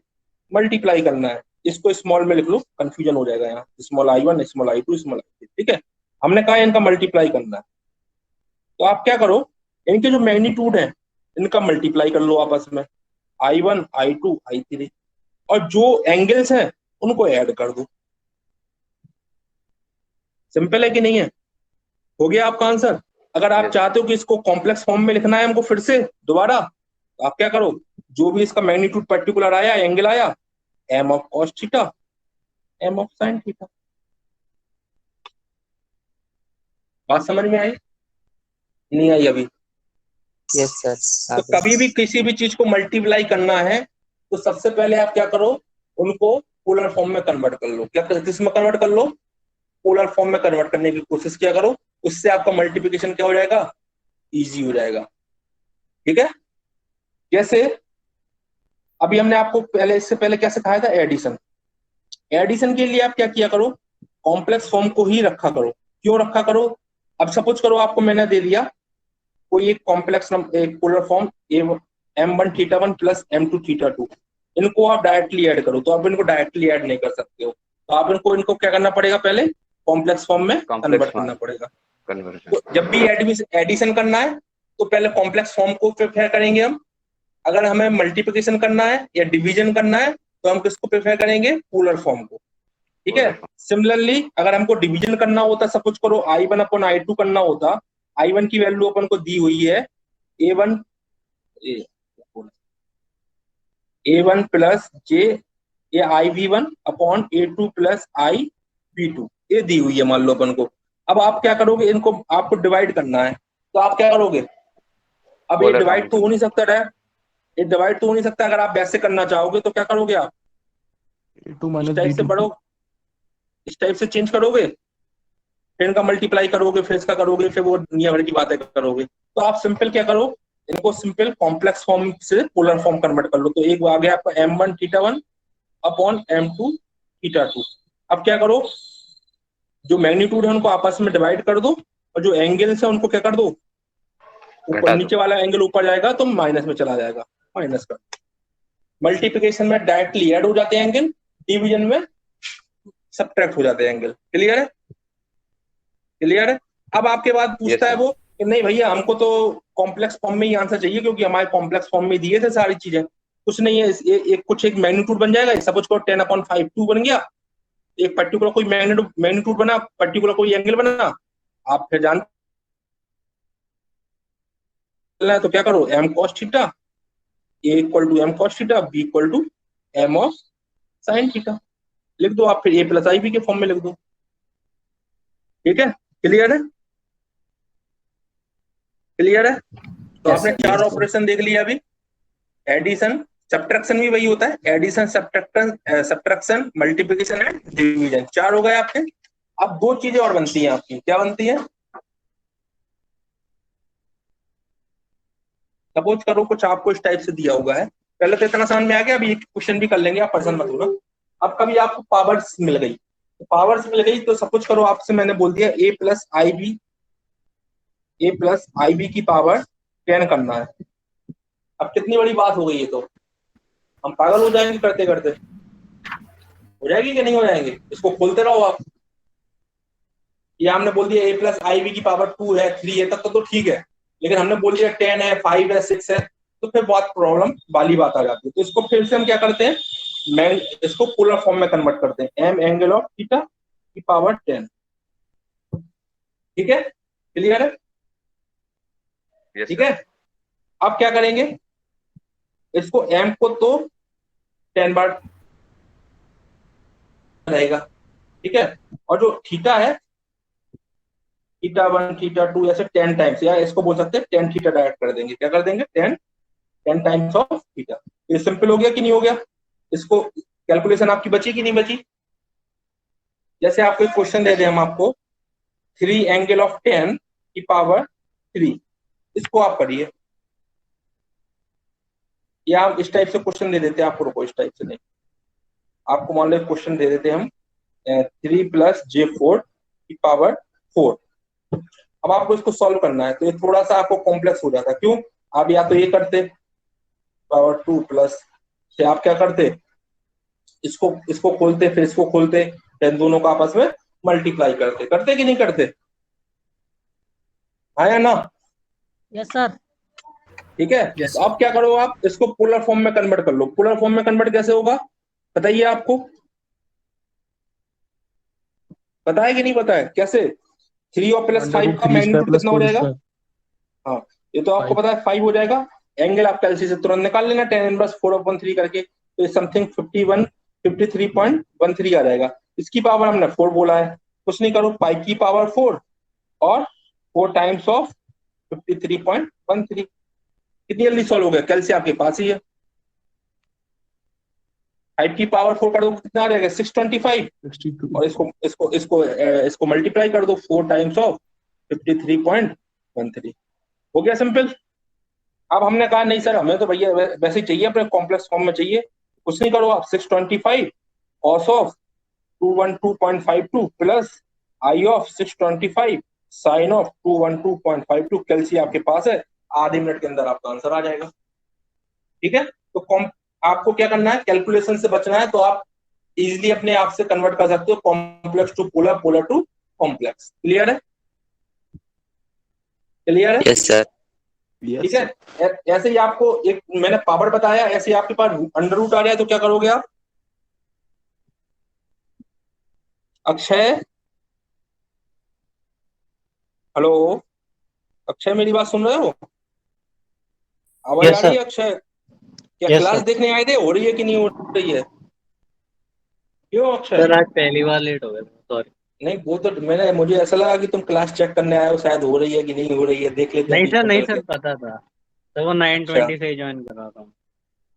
मल्टीप्लाई करना है। इसको स्मॉल में लिख लो, कंफ्यूजन हो जाएगा यहाँ। Small I1 small I2 small I3, ठीक है। हमने कहा इनका मल्टीप्लाई करना है, तो आप क्या करो, इनके जो मैग्नीट्यूड है इनका मल्टीप्लाई कर लो आपस में, I1 I2 I3, और जो एंगल्स हैं उनको ऐड कर दो। सिंपल है कि नहीं है? हो गया आपका आंसर। अगर आप Yes. चाहते हो कि इसको कॉम्प्लेक्स फॉर्म में लिखना है हमको फिर से दोबारा, तो आप क्या करो, जो भी इसका मैग्नीट्यूड पर्टिकुलर आया, एंगल आया, m of cos theta, m of sin theta. बात समझ में आई? नहीं आई अभी? Yes sir. तो कभी भी किसी भी चीज को मल्टीप्लाई करना है तो सबसे पहले आप क्या करो, उनको पोलर फॉर्म में कन्वर्ट कर लो। क्या किस में कन्वर्ट कर लो? पोलर फॉर्म में कन्वर्ट करने की कोशिश किया करो, उससे आपका मल्टीप्लिकेशन क्या हो जाएगा? इजी हो जाएगा, ठीक है। जैसे अभी हमने आपको इससे पहले क्या सिखाया था? एडिशन। एडिशन के लिए आप क्या किया करो, कॉम्प्लेक्स फॉर्म को ही रखा करो। क्यों रखा करो? अब सपोज करो आपको मैंने दे दिया कोई एक कॉम्प्लेक्स एक polar form m1 θ1 plus m2 θ2, इनको आप डायरेक्टली ऐड करो, तो आप इनको डायरेक्टली ऐड नहीं कर सकते हो, तो आप इनको क्या करना पड़ेगा? पहले कॉम्प्लेक्स फॉर्म में कन्वर्ट करना पड़ेगा। तो जब भी एडिशन करना है तो पहले कॉम्प्लेक्स फॉर्म को प्रेफर करेंगे हम। अगर हमें मल्टीप्लिकेशन करना है या डिवीजन करना है तो हम किसको प्रेफर करेंगे? पोलर फॉर्म को, ठीक है। सिमिलरली अगर हमको डिवीजन करना होता, सपोज करो I1 अपॉन I2 करना होता, I1 की वैल्यू अपन को दी हुई है A1 plus J IV1 upon A2 plus IV2, ये दी हुई है मान लो अपन को। अब आप क्या करोगे, इनको आपको डिवाइड करना है, तो आप क्या करोगे? अब ये डिवाइड तो हो नहीं सकता है, ये डिवाइड तो हो नहीं सकता। अगर आप वैसे करना चाहोगे तो क्या करोगे? आप इस टाइप से बढ़ो, इस टाइप से चेंज करोगे, फिर इनका मल्टीप्लाई करोगे, फिर इसका करोगे, फिर वो दुनिया भर की बातें करोगे। तो आप सिंपल क्या करो, इनको सिंपल कॉम्प्लेक्स फॉर्म से पोलर फॉर्म कन्वर्ट कर लो। तो एक आ गया आपका m1 θ1 अपॉन m2 θ2। अब क्या करो, जो मैग्नीट्यूड है उनको आपस में डिवाइड कर दो, और जो एंगल्स है उनको क्या कर दो, ऊपर नीचे वाला एंगल ऊपर जाएगा तो माइनस में चला जाएगा, माइनस कर। मल्टीप्लिकेशन में डायरेक्टली ऐड हो जाते हैं एंगल, डिवीजन में सब्ट्रैक्ट हो जाते हैं एंगल। क्लियर है? क्लियर है? अब आपके बाद पूछता है वो कि नहीं भैया हमको तो कॉम्प्लेक्स फॉर्म में ही आंसर चाहिए, क्योंकि हमारे कॉम्प्लेक्स फॉर्म में दिए थे सारी चीजें। कुछ नहीं है, एक मैग्नीट्यूड बन जाएगा, सपोज को 10/5 2 बन गया, एक पर्टिकुलर कोई मैग्नीट्यूड बना, पर्टिकुलर कोई एंगल बना, आप फिर जानते हैं तो क्या करो, m cos theta a equal to m cos theta, b equal to m of sin theta लिख दो आप, फिर a प्लस आई बी के फॉर्म में लिख दो। ठीक है? क्लियर है? क्लियर है? तो आपने 4 ऑपरेशन देख लिया अभी। एडिशन, सब्ट्रैक्शन भी वही होता है, addition, subtraction, multiplication and division, 4 हो गए आपके। अब 2 चीजें और बनती हैं आपकी, क्या बनती है? सपोज करो कुछ आपको इस टाइप से दिया हुआ है, पहले तो इतना समझ में आ गया, अभी एक क्वेश्चन भी कर लेंगे, आप परेशान मत होना। अब कभी आपको पावर्स मिल गई, तो पावर्स मिल गई तो सपोज करो आपसे मैंने बोल दिया a प्लस आई बी की पावर 10 करना है। अब कितनी बड़ी बात हो गई है, तो हम पागल हो जाएंगे करते करते, हो जाएगी कि नहीं हो जाएंगे? इसको खोलते रहो आप। ये हमने बोल दिया a प्लस आई बी की पावर 2 है 3 है, तब तो ठीक है, लेकिन हमने बोल दिया 10 है 5 है 6 है, तो फिर बहुत प्रॉब्लम वाली बात आ जाती है। तो इसको फिर से हम क्या करते हैं, मैं इसको पोलर फॉर्म में कन्वर्ट करते हैं, m एंगल ऑफ थीटा की पावर 10। ठीक है, क्लियर है? Yes, ठीक sir. है, अब क्या करेंगे, इसको m को तो 10 बार रहेगा, ठीक है, और जो थीटा है थीटा 1 थीटा 2 ऐसे 10 टाइम्स, या इसको बोल सकते हैं 10 थीटा डायरेक्ट कर देंगे। क्या कर देंगे, 10 टाइम्स ऑफ थीटा। ये सिंपल हो गया कि नहीं हो गया? इसको कैलकुलेशन आपकी बची कि नहीं बची? जैसे आपको एक क्वेश्चन दे दें हम आपको 3 एंगल ऑफ 10 की पावर 3, इसको आप करिए, या हम इस टाइप से क्वेश्चन दे देते हैं आपको, रुको इस टाइप से नहीं, आपको मान लो क्वेश्चन दे देते हम 3 प्लस J4 की पावर 4। अब आपको इसको सॉल्व करना है, तो ये थोड़ा सा आपको कॉम्प्लेक्स हो जाता है। क्यों? आप या तो ये करते पावर 2 प्लस से आप क्या करते, इसको खोलते फिर इसको खोलते, फिर दोनों को आपस में मल्टीप्लाई करते कि नहीं करते? हाँ या ना? Yes sir. ठीक है, Yes, तो आप क्या करो, आप इसको पोलर फॉर्म में कन्वर्ट कर लो। पोलर फॉर्म में कन्वर्ट कैसे होगा बताइए आपको, पता है कि नहीं पता है कैसे? 3 और प्लस 5 का मैग्नीट्यूड कितना हो जाएगा? हाँ, ये तो आपको पता है 5 हो जाएगा। एंगल आप कैलसी से तुरंत निकाल लेना, 10 इनवर्स 4/3 करके, तो ये समथिंग 53.13 आ जाएगा। इसकी पावर हमने 4 बोला है, कुछ नहीं करो, पाई की पावर 4 और 4 टाइम्स ऑफ 53.13। कितनी जल्दी सॉल्व हो गया, कैलसी आपके पास ही है। 5 की पावर 4 कर दो कितना आ जाएगा, 625, 62 और इसको मल्टीप्लाई कर दो 4 टाइम्स ऑफ 53.13, हो गया सिंपल। अब हमने कहा नहीं सर, हमें तो भैया वैसे ही चाहिए, अपने कॉम्प्लेक्स फॉर्म में चाहिए। कुछ नहीं करो आप, 625 cos of 212.52 plus I of 625 sine of 212.52, calci आपके पास है, आधे मिनट के अंदर आपका आंसर आ जाएगा। ठीक है, तो आपको क्या करना है, कैलकुलेशन से बचना है, तो आप इजिली अपने आप से कन्वर्ट कर सकते हो, complex to polar, polar to complex. Clear है? क्लियर है? Yes sir. ठीक है, ऐसे ही आपको एक मैंने पावर बताया, ऐसे ही आपके पास अंडर रूट आ रहा है, तो क्या करोगे आप? अक्षय, हेलो अक्षय, मेरी बात सुन रहे हो? आवाज Yes, आ रही है sir. अक्षय? क्या Yes, क्लास sir. देखने आए थे, हो रही है कि नहीं हो रही है? क्यों अक्षय? सर आज पहली बार लेट हो गया, सॉरी। नहीं, वो तो मुझे ऐसा लगा कि तुम क्लास चेक करने आए हो, शायद हो रही है कि नहीं हो रही है, देख लेते हैं नहीं बीच सर, में नहीं करके। सर, पता था सर, वो अच्छा, 9:20 से ज्वाइन कर रहा था।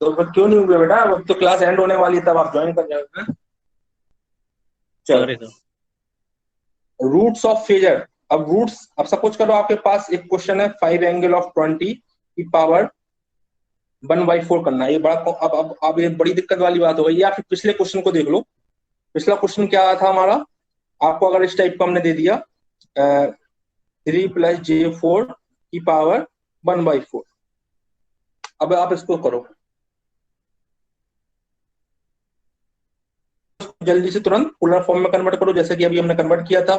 तो फिर क्यों नहीं हुए बेटा? अब तो क्लास एंड होने वाली है, तब आप ज्वाइन कर जाओगे। चलो, sorry sir. Roots of phasor. अब सपोज करो आपके पास एक क्वेश्चन है 5 एंगल ऑफ 20 की पावर 1/4 करना है। ये बड़ा अब ये बड़ी दिक्कत वाली बात हो गई। या फिर पिछले क्वेश्चन को देख लो, पिछला क्वेश्चन क्या था हमारा, आपको अगर इस टाइप का हमने दे दिया 3 प्लस J4 की पावर 1/4। अब आप इसको करो जल्दी से, तुरंत पोलर फॉर्म में कन्वर्ट करो, जैसे कि अभी हमने कन्वर्ट किया था।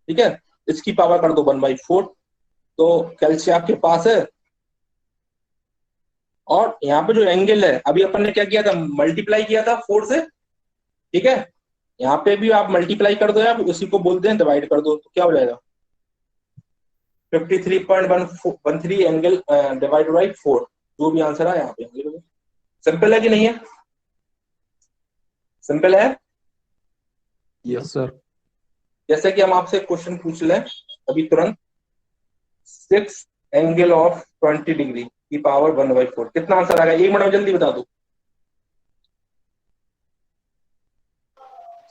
ठीक है, इसकी पावर कर दो 1/4, तो कैलसी आपके पास है। और यहाँ पे जो एंगल है, अभी अपन ने क्या किया था, मल्टीप्लाई किया था 4 से। ठीक है, यहाँ पे भी आप मल्टीप्लाई कर दो, या उसी को बोलते हैं डिवाइड कर दो, तो क्या हो जाएगा 53.13 एंगल डिवाइड बाई 4, जो भी आंसर है यहाँ पे। सिंपल है कि नहीं है? सिंपल है। Yes sir. जैसे कि हम आपसे क्वेश्चन पूछ लें अभी तुरंत, 6 एंगल ऑफ 20 डिग्री की पावर 1/4, कितना आंसर आएगा? 1 मिनट में जल्दी बता दो।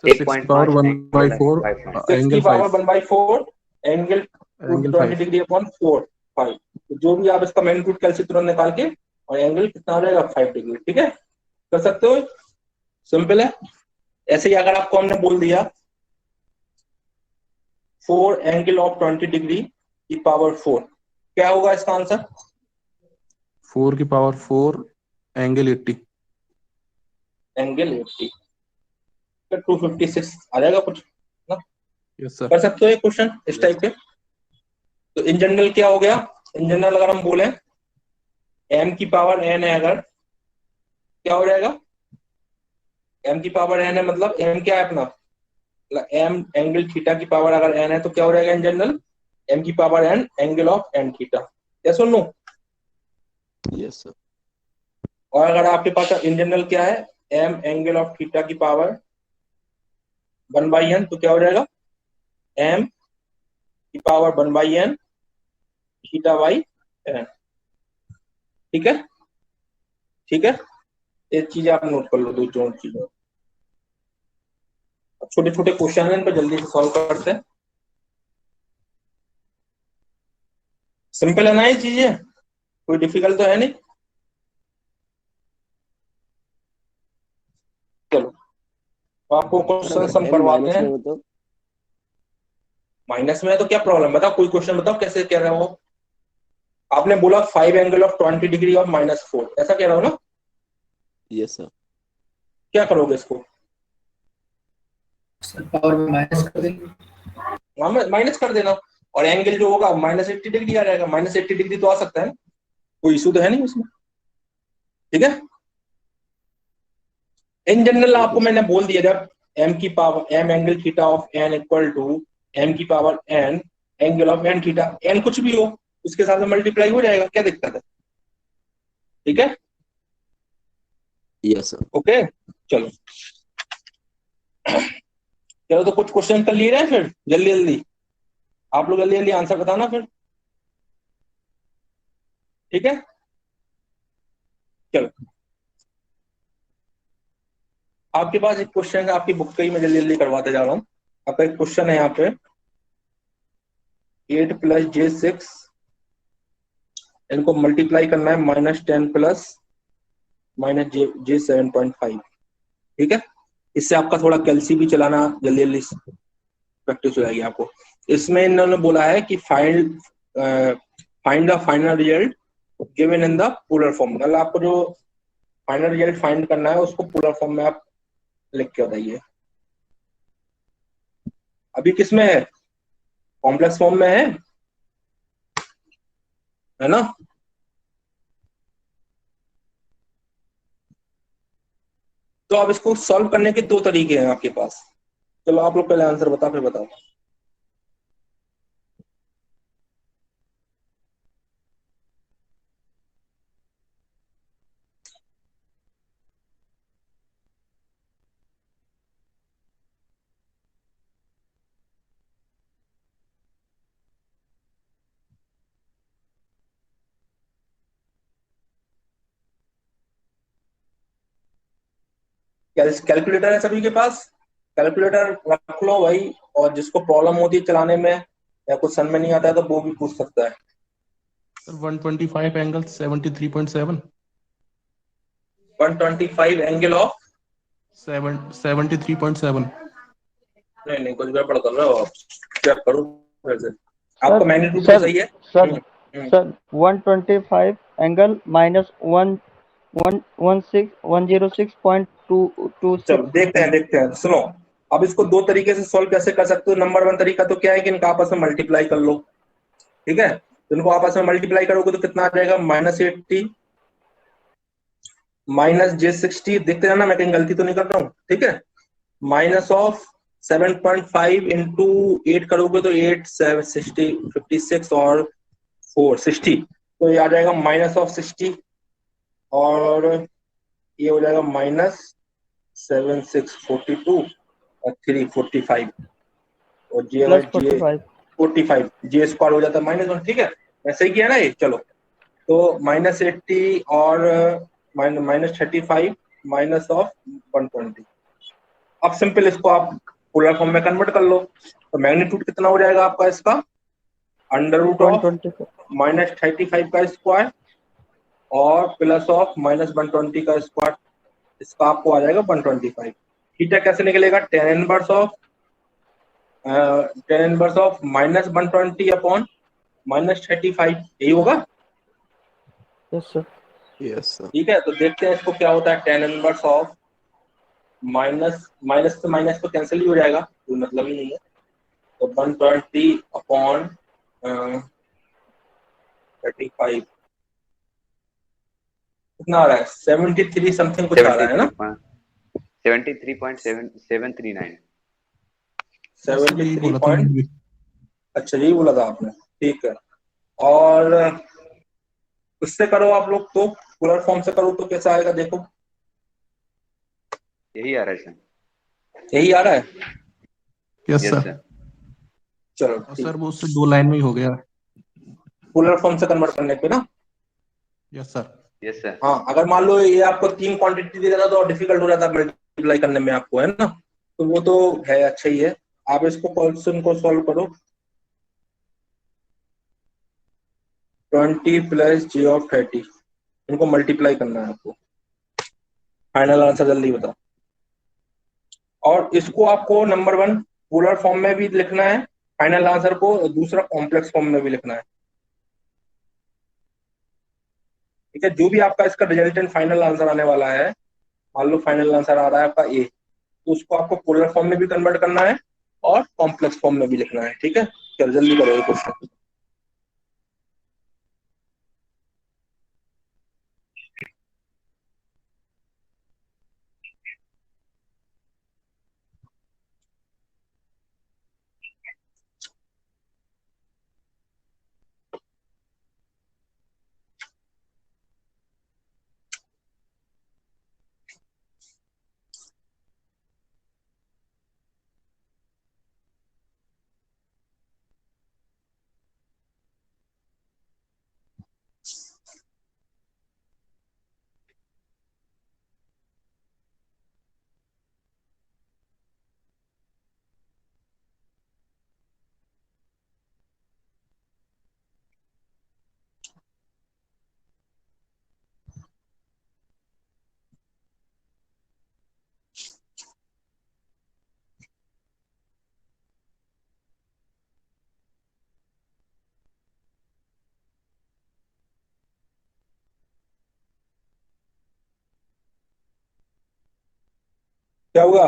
6 power 1/4 6 की angle power 5 1/4 angle angle 20 5। Degree upon 4 5। तो जो भी आप इसका मैग्नीट्यूड कैलसी तुरंत निकाल के, और एंगल कितना आ जाएगा 5 डिग्री। ठीक है, कर सकते हो, सिंपल है। ऐसे ही अगर आपको हमने बोल दिया 4 एंगल ऑफ 20 डिग्री की पावर 4, क्या होगा इसका आंसर? 4 की पावर 4 एंगल 80। एंगल 80, 256 आ जाएगा कुछ ना? Yes sir. कर सकते हो एक क्वेश्चन इस टाइप के। तो इन जनरल क्या हो गया? इन जनरल अगर हम बोले m की पावर n है, अगर क्या हो जाएगा? m की पावर n है, मतलब m क्या है अपना, m एंगल थीटा की पावर अगर n है तो क्या हो जाएगा इन जनरल? m की power n angle of n theta. Yes or no? Yes sir. और अगर आपके पास इन जनरल क्या है, m एंगल ऑफ थीटा की पावर 1/n, तो क्या हो जाएगा? m की power 1/n theta by n। ठीक है, ठीक है, ये चीजें आप नोट कर लो, दो जोन चीजें। अब छोटे छोटे क्वेश्चन है, इन पर जल्दी से सॉल्व करते हैं। सिंपल है ना ये चीजें, कोई डिफिकल्ट तो है नहीं। चलो, तो आपको क्वेश्चन हम करवाते हैं। माइनस में है तो क्या प्रॉब्लम, बताओ कोई क्वेश्चन बताओ कैसे कह रहे हो। आपने बोला 5 एंगल ऑफ 20 डिग्री ऑफ -4, ऐसा कह रहा हो ना? Yes sir. क्या करोगे इसको? पावर में माइनस कर देंगे। माइनस कर देना, और एंगल जो होगा -80 डिग्री आ जाएगा। -80 डिग्री तो आ सकता है, कोई इशू तो है नहीं उसमें। ठीक है, इन जनरल आपको मैंने बोल दिया, जब m की power m angle theta of n equal to m की power n angle of n theta, n कुछ भी हो उसके साथ में मल्टीप्लाई हो जाएगा, क्या दिक्कत है? ठीक है, यस सर। ओके, चलो चलो, तो कुछ क्वेश्चन कर लिए रहे फिर जल्दी जल्दी, आप लोग जल्दी जल्दी आंसर बताना फिर। ठीक है, चलो, आपके पास एक क्वेश्चन है, आपकी बुक का ही मैं जल्दी जल्दी करवाते जा रहा हूँ। आपका एक क्वेश्चन है यहाँ पे, 8 + j6, इनको मल्टीप्लाई करना है -10 + -j7.5। ठीक है, इससे आपका थोड़ा कैलसी भी चलाना जल्दी जल्दी प्रैक्टिस हो जाएगी आपको। इसमें इन्होंने बोला है कि find the final result given in the polar form. मतलब आपको जो फाइनल रिजल्ट फाइंड करना है उसको पोलर फॉर्म में आप लिख के बताइए। अभी किस में है? कॉम्प्लेक्स फॉर्म में है ना? तो अब इसको सॉल्व करने के 2 तरीके हैं आपके पास। चलो आप लोग पहले आंसर बताओ, फिर बताओ। कैलकुलेटर है सभी के पास? कैलकुलेटर रख लो भाई, और जिसको प्रॉब्लम होती है चलाने में या कुछ समझ में नहीं आता है तो वो भी पूछ सकता है। Sir 125 angle 73.7। 125 angle of 73.7। नहीं, कुछ गड़बड़ कर रहे हो आप, चेक करो फिर से। आपका मैग्नीट्यूड तो सही है सर 125 एंगल -106.226। चलो देखते हैं, सुनो। अब इसको 2 तरीके से सॉल्व कैसे कर सकते हो। नंबर 1 तरीका तो क्या है कि इनका आपस में मल्टीप्लाई कर लो। ठीक है, तो इनको आपस में मल्टीप्लाई करोगे तो कितना आ जाएगा? -80 -j60, देखते रहना मैं कहीं गलती तो नहीं कर रहा हूँ। ठीक है, -7.5 इंटू 8 करोगे तो 8 7 60 56 और 4 60, तो ये आ जाएगा -60, और ये हो जाएगा -7 6 42 और 3 45, और जी अगर जी 45 जी स्क्वायर हो जाता है -1। ठीक है, वैसे ही किया ना ये। चलो, तो -80 और -35 -120। अब सिंपल इसको आप पोलर फॉर्म में कन्वर्ट कर लो, तो मैग्नीट्यूड कितना हो जाएगा आपका इसका? अंडर रूट ऑफ 125 -35 का स्क्वायर और प्लस ऑफ -120 का स्क्वायर, इसका आपको आ जाएगा 125। थीटा कैसे निकलेगा? tan इनवर्स ऑफ -120 अपॉन -35, यही होगा। yes sir Yes, sir. ठीक है, तो देखते हैं इसको क्या होता है। tan इनवर्स ऑफ माइनस से माइनस तो कैंसिल ही हो जाएगा, कोई मतलब ही नहीं है। तो 120 अपॉन 35 कितना आ रहा है? 73 समथिंग कुछ आ रहा है ना? 73.739। 73 बोला था पॉइंट, मैंने भी। अच्छा यही बोला था आपने, ठीक है। और उससे करो आप लोग तो, पोलर फॉर्म से करो तो कैसा आएगा देखो। यही आ रहा है सर। यही आ रहा है, यस यस सर। सर। चलो और ठीक। सर वो उससे 2 लाइन में ही हो गया। पोलर फॉर्म से कन्वर्ट करने पे ना, यस सर। Yes sir. हाँ अगर मान लो ये आपको 3 क्वांटिटी दे देता तो डिफिकल्ट हो जाता मल्टीप्लाई करने में आपको, है ना? तो वो तो है, अच्छा ही है। आप इसको क्वेश्चन को सॉल्व करो। 20 प्लस j ऑफ 30, इनको मल्टीप्लाई करना है आपको। फाइनल आंसर जल्दी बताओ। और इसको आपको नंबर 1 पोलर फॉर्म में भी लिखना है फाइनल आंसर को, और दूसरा कॉम्प्लेक्स फॉर्म में भी लिखना है। ठीक है, जो भी आपका इसका रिजल्टेंट फाइनल आंसर आने वाला है, मान लो फाइनल आंसर आ रहा है आपका ए, तो उसको आपको पोलर फॉर्म में भी कन्वर्ट करना है और कॉम्प्लेक्स फॉर्म में भी लिखना है। ठीक है, चलो जल्दी करो ये क्वेश्चन। क्या होगा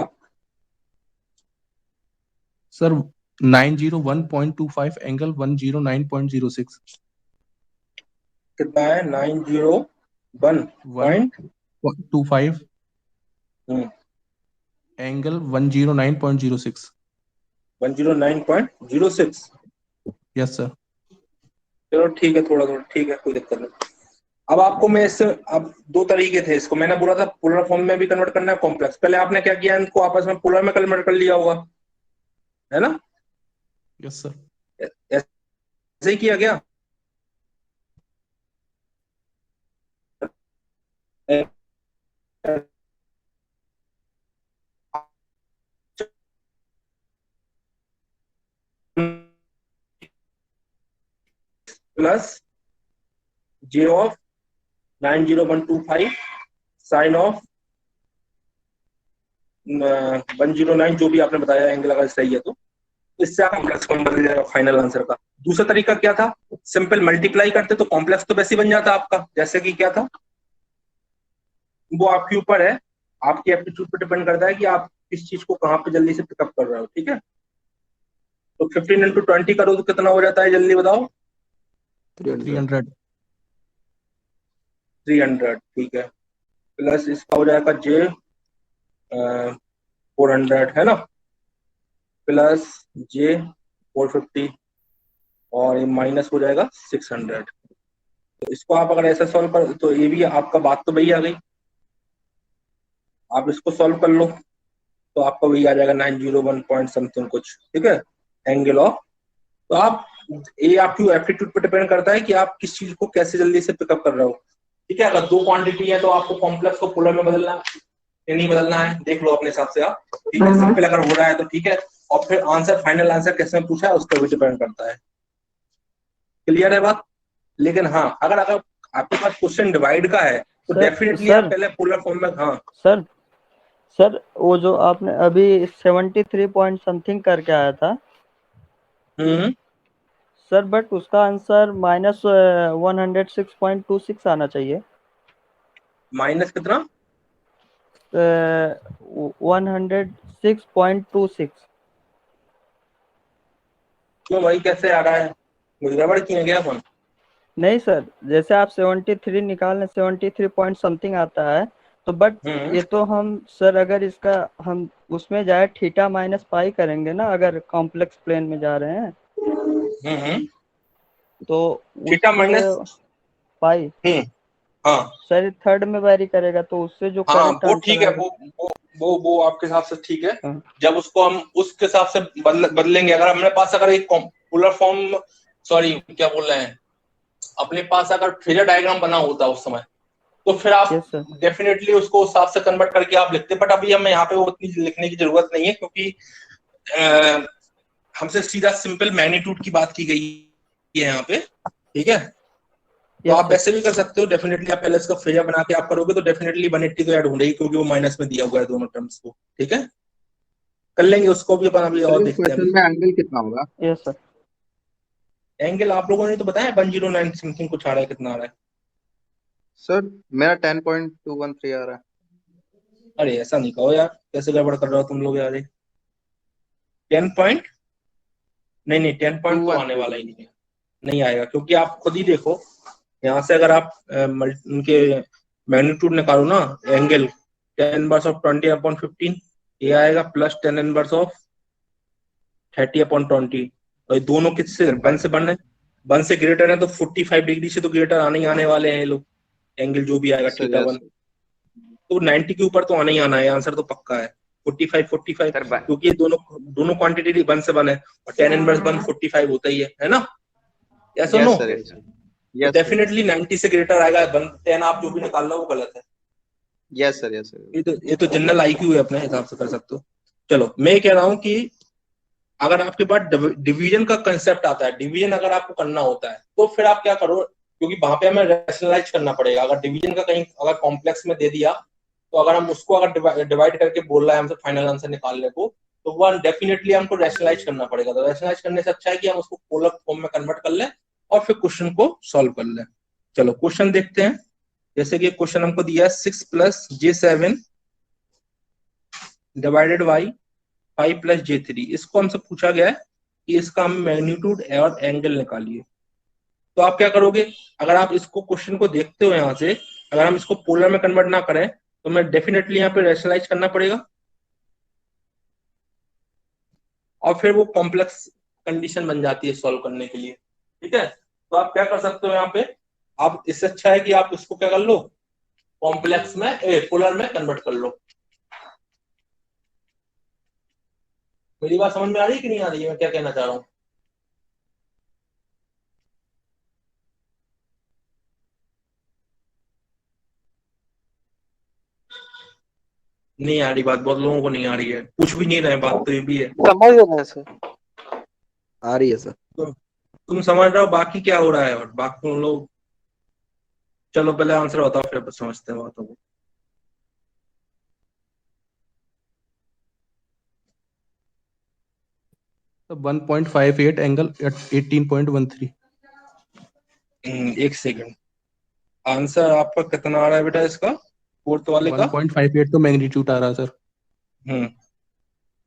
सर 901.25 एंगल 109.06। कितना है? 901 25 हम्म, एंगल 109.06। 109.06। Yes sir. चलो ठीक है, थोड़ा थोड़ा ठीक है, कोई दिक्कत नहीं। अब आपको मैं इससे, अब 2 तरीके थे इसको, मैंने बोला था पोलर फॉर्म में भी कन्वर्ट करना है, कॉम्प्लेक्स। पहले आपने क्या किया, इनको आपस में पोलर में कन्वर्ट कर लिया होगा, है ना? Yes sir. ऐसे ही किया गया। Plus j of 90125 sine of 109, जो भी आपने बताया एंगल अगर सही है तो इससे आप कॉम्प्लेक्स फॉर्म बदल जाएगा फाइनल आंसर का। दूसरा तरीका क्या था? सिंपल मल्टीप्लाई करते तो कॉम्प्लेक्स तो वैसे ही बन जाता आपका, जैसे कि क्या था, वो आपके ऊपर है, आपकी एप्टीट्यूड पर डिपेंड करता है कि आप किस चीज को कहाँ पे जल्दी से पिकअप कर रहे हो। ठीक है, तो 15 × 20 करो तो कितना हो जाता है, जल्दी बताओ। 300। 300, ठीक है। प्लस इसका हो जाएगा j 400, है ना? प्लस j 450 और ये माइनस हो जाएगा 600। तो इसको आप अगर ऐसा सॉल्व कर तो ये भी आपका बात तो वही आ गई। आप इसको सॉल्व कर लो तो आपका वही आ जाएगा 901 पॉइंट समथिंग कुछ। ठीक है, एंगल ऑफ, तो आप, ये आपकी एप्टीट्यूड पर डिपेंड करता है कि आप किस चीज को कैसे जल्दी से पिकअप कर रहे हो। ठीक है, अगर 2 क्वांटिटी है तो आपको कॉम्प्लेक्स को पोलर में बदलना है या नहीं बदलना है, देख लो अपने हिसाब से आप। ठीक है, सिंपल अगर हो रहा है तो ठीक है, और फिर आंसर, फाइनल आंसर कैसे में पूछा है उस पर भी डिपेंड करता है। क्लियर है बात? लेकिन हाँ, अगर अगर आपके पास क्वेश्चन डिवाइड का है तो सर, डेफिनेटली सर। आप पहले पोलर फॉर्म में, हाँ सर सर वो जो आपने अभी 73 पॉइंट समथिंग करके आया था सर, बट उसका आंसर -106.26 आना चाहिए। माइनस कितना? 106.26। क्यों भाई, कैसे आ रहा है? कुछ गड़बड़ किए क्या अपन? नहीं सर, जैसे आप 73 निकालने 73 पॉइंट समथिंग आता है, तो बट ये तो हम सर अगर इसका हम उसमें जाए थीटा माइनस पाई करेंगे ना, अगर कॉम्प्लेक्स प्लेन में जा रहे हैं तो थीटा उससे माइनस पाई हाँ सर थर्ड में वेरी करेगा, तो उससे जो हाँ, करेक्ट वो आंसर ठीक है, आएगा। वो आपके हिसाब से ठीक है। हाँ। जब उसको हम उसके हिसाब से बदलेंगे, अगर हमारे पास अगर एक पोलर फॉर्म, सॉरी क्या बोल रहे हैं, अपने पास अगर फेजर डायग्राम बना होता उस समय, तो फिर आप यस सर। डेफिनेटली उसको उस हिसाब से कन्वर्ट करके आप लिखते। बट अभी हमें यहाँ पे वो उतनी लिखने की जरूरत नहीं है, क्योंकि हमसे सीधा सिंपल मैग्नीट्यूड की बात की गई है यहाँ पे, ठीक है। तो यस आप सर। वैसे भी कर सकते हो, डेफिनेटली आप पहले इसका फेजर बना के आप करोगे तो डेफिनेटली 180 तो ऐड हो रही, क्योंकि वो माइनस में दिया हुआ है दोनों टर्म्स को, ठीक है। कर लेंगे उसको भी अपन, अभी सर और इस देखते हैं क्वेश्चन अभी। में एंगल कितना होगा? Yes sir. एंगल आप लोगों ने तो बताया 109 समथिंग कुछ आ रहा है, कितना आ रहा है? सर मेरा 10.213 आ रहा है। अरे ऐसा नहीं कहो यार, कैसे गड़बड़ कर रहे हो तुम लोग यार। 10 पॉइंट, नहीं 10 पॉइंट तो आने वाला ही नहीं है, नहीं आएगा। क्योंकि आप खुद ही देखो, यहाँ से अगर आप उनके मैग्नीट्यूड निकालो ना, एंगल 10 इनवर्स ऑफ 20/15 ये आएगा, प्लस 10 इनवर्स ऑफ 30/20, और ये दोनों किससे, सर 1 से 1 है, 1 से ग्रेटर है, तो 45 डिग्री से तो ग्रेटर आने ही आने वाले हैं ये लोग, एंगल जो भी आएगा सर थीटा यस 1, सर। तो 90 के ऊपर तो आना ही आना है, आंसर तो पक्का है। 45 सर क्योंकि ये दोनों दोनों क्वांटिटी 1 से 1 है, और 10 इनवर्स 1 45 होता ही है ना? Yes or no? Yes sir yes sir. तो यस सर। डेफिनेटली 90 से ग्रेटर आएगा, 10 आप जो भी निकाल रहे हो वो गलत है। Yes sir yes sir. ये तो जनरल आईक्यू है, अपने हिसाब से कर सकते हो। चलो, मैं कह रहा हूँ कि अगर आपके पास डिवीजन का कंसेप्ट आता है, डिवीजन अगर आपको करना होता है, तो फिर आप क्या करो, क्योंकि वहां पे हमें रैशनलाइज करना पड़ेगा। अगर डिवीजन का कहीं अगर कॉम्प्लेक्स में दे दिया, तो अगर हम उसको अगर डिवाइड करके बोल रहा है हमसे फाइनल आंसर निकालने को, तो वो डेफिनेटली हमको रैशनलाइज करना पड़ेगा। तो रैशनलाइज करने से अच्छा है कि हम उसको पोलर फॉर्म में कन्वर्ट कर लें और फिर क्वेश्चन को सॉल्व कर लें। चलो क्वेश्चन देखते हैं। जैसे कि क्वेश्चन हमको दिया है 6+J7 डिवाइडेड बाई 5+J3। इसको हमसे पूछा गया है कि इसका हम मैग्नीट्यूड और एंगल निकालिए। तो आप क्या करोगे, अगर आप इसको क्वेश्चन को देखते हो यहाँ से, अगर हम इसको पोलर में कन्वर्ट ना करें, तो मैं डेफिनेटली यहाँ पे रैशनलाइज करना पड़ेगा, और फिर वो कॉम्प्लेक्स कंडीशन बन जाती है सॉल्व करने के लिए, ठीक है। तो आप क्या कर सकते हो यहाँ पे, आप इससे अच्छा है कि आप इसको क्या कर लो, कॉम्प्लेक्स में पोलर में कन्वर्ट कर लो। मेरी बात समझ में आ रही है कि नहीं आ रही है, मैं क्या कहना चाह रहा हूँ? नहीं आ रही बात, बहुत लोगों को नहीं आ रही है, पूछ भी नहीं रहे, बात तो ये भी है। समझ रहे हैं सर। आ रही है सर। तो तुम समझ रहे हो बाकी क्या हो रहा है, और बाकी तुम लोग, चलो पहले आंसर बताओ फिर समझते हैं बातों को। तो 1.58 एंगल 18.13। एक सेकंड, आंसर आपका कितना आ रहा है बेटा इसका, फोर्थ वाले का? 1.58 तो मैग्नीट्यूड आ रहा है सर, हम्म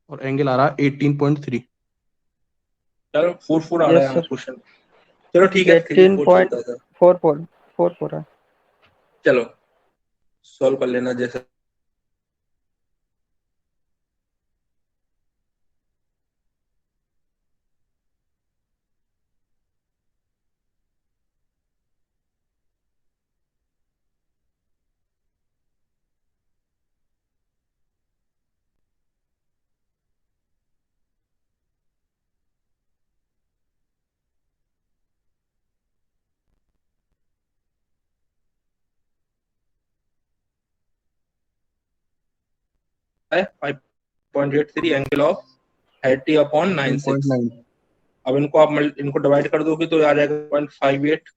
और एंगल आ रहा है 18.3। चलो 4 आ रहा यस है सर। क्वेश्चन। चलो ठीक है, 4 चलता है सर। 18.44 है। चलो सॉल्व कर लेना जैसे। है 5.83 एंगल ऑफ 30/96। 9.9। अब इनको आप इनको डिवाइड कर दोगे तो आ जाएगा 0.58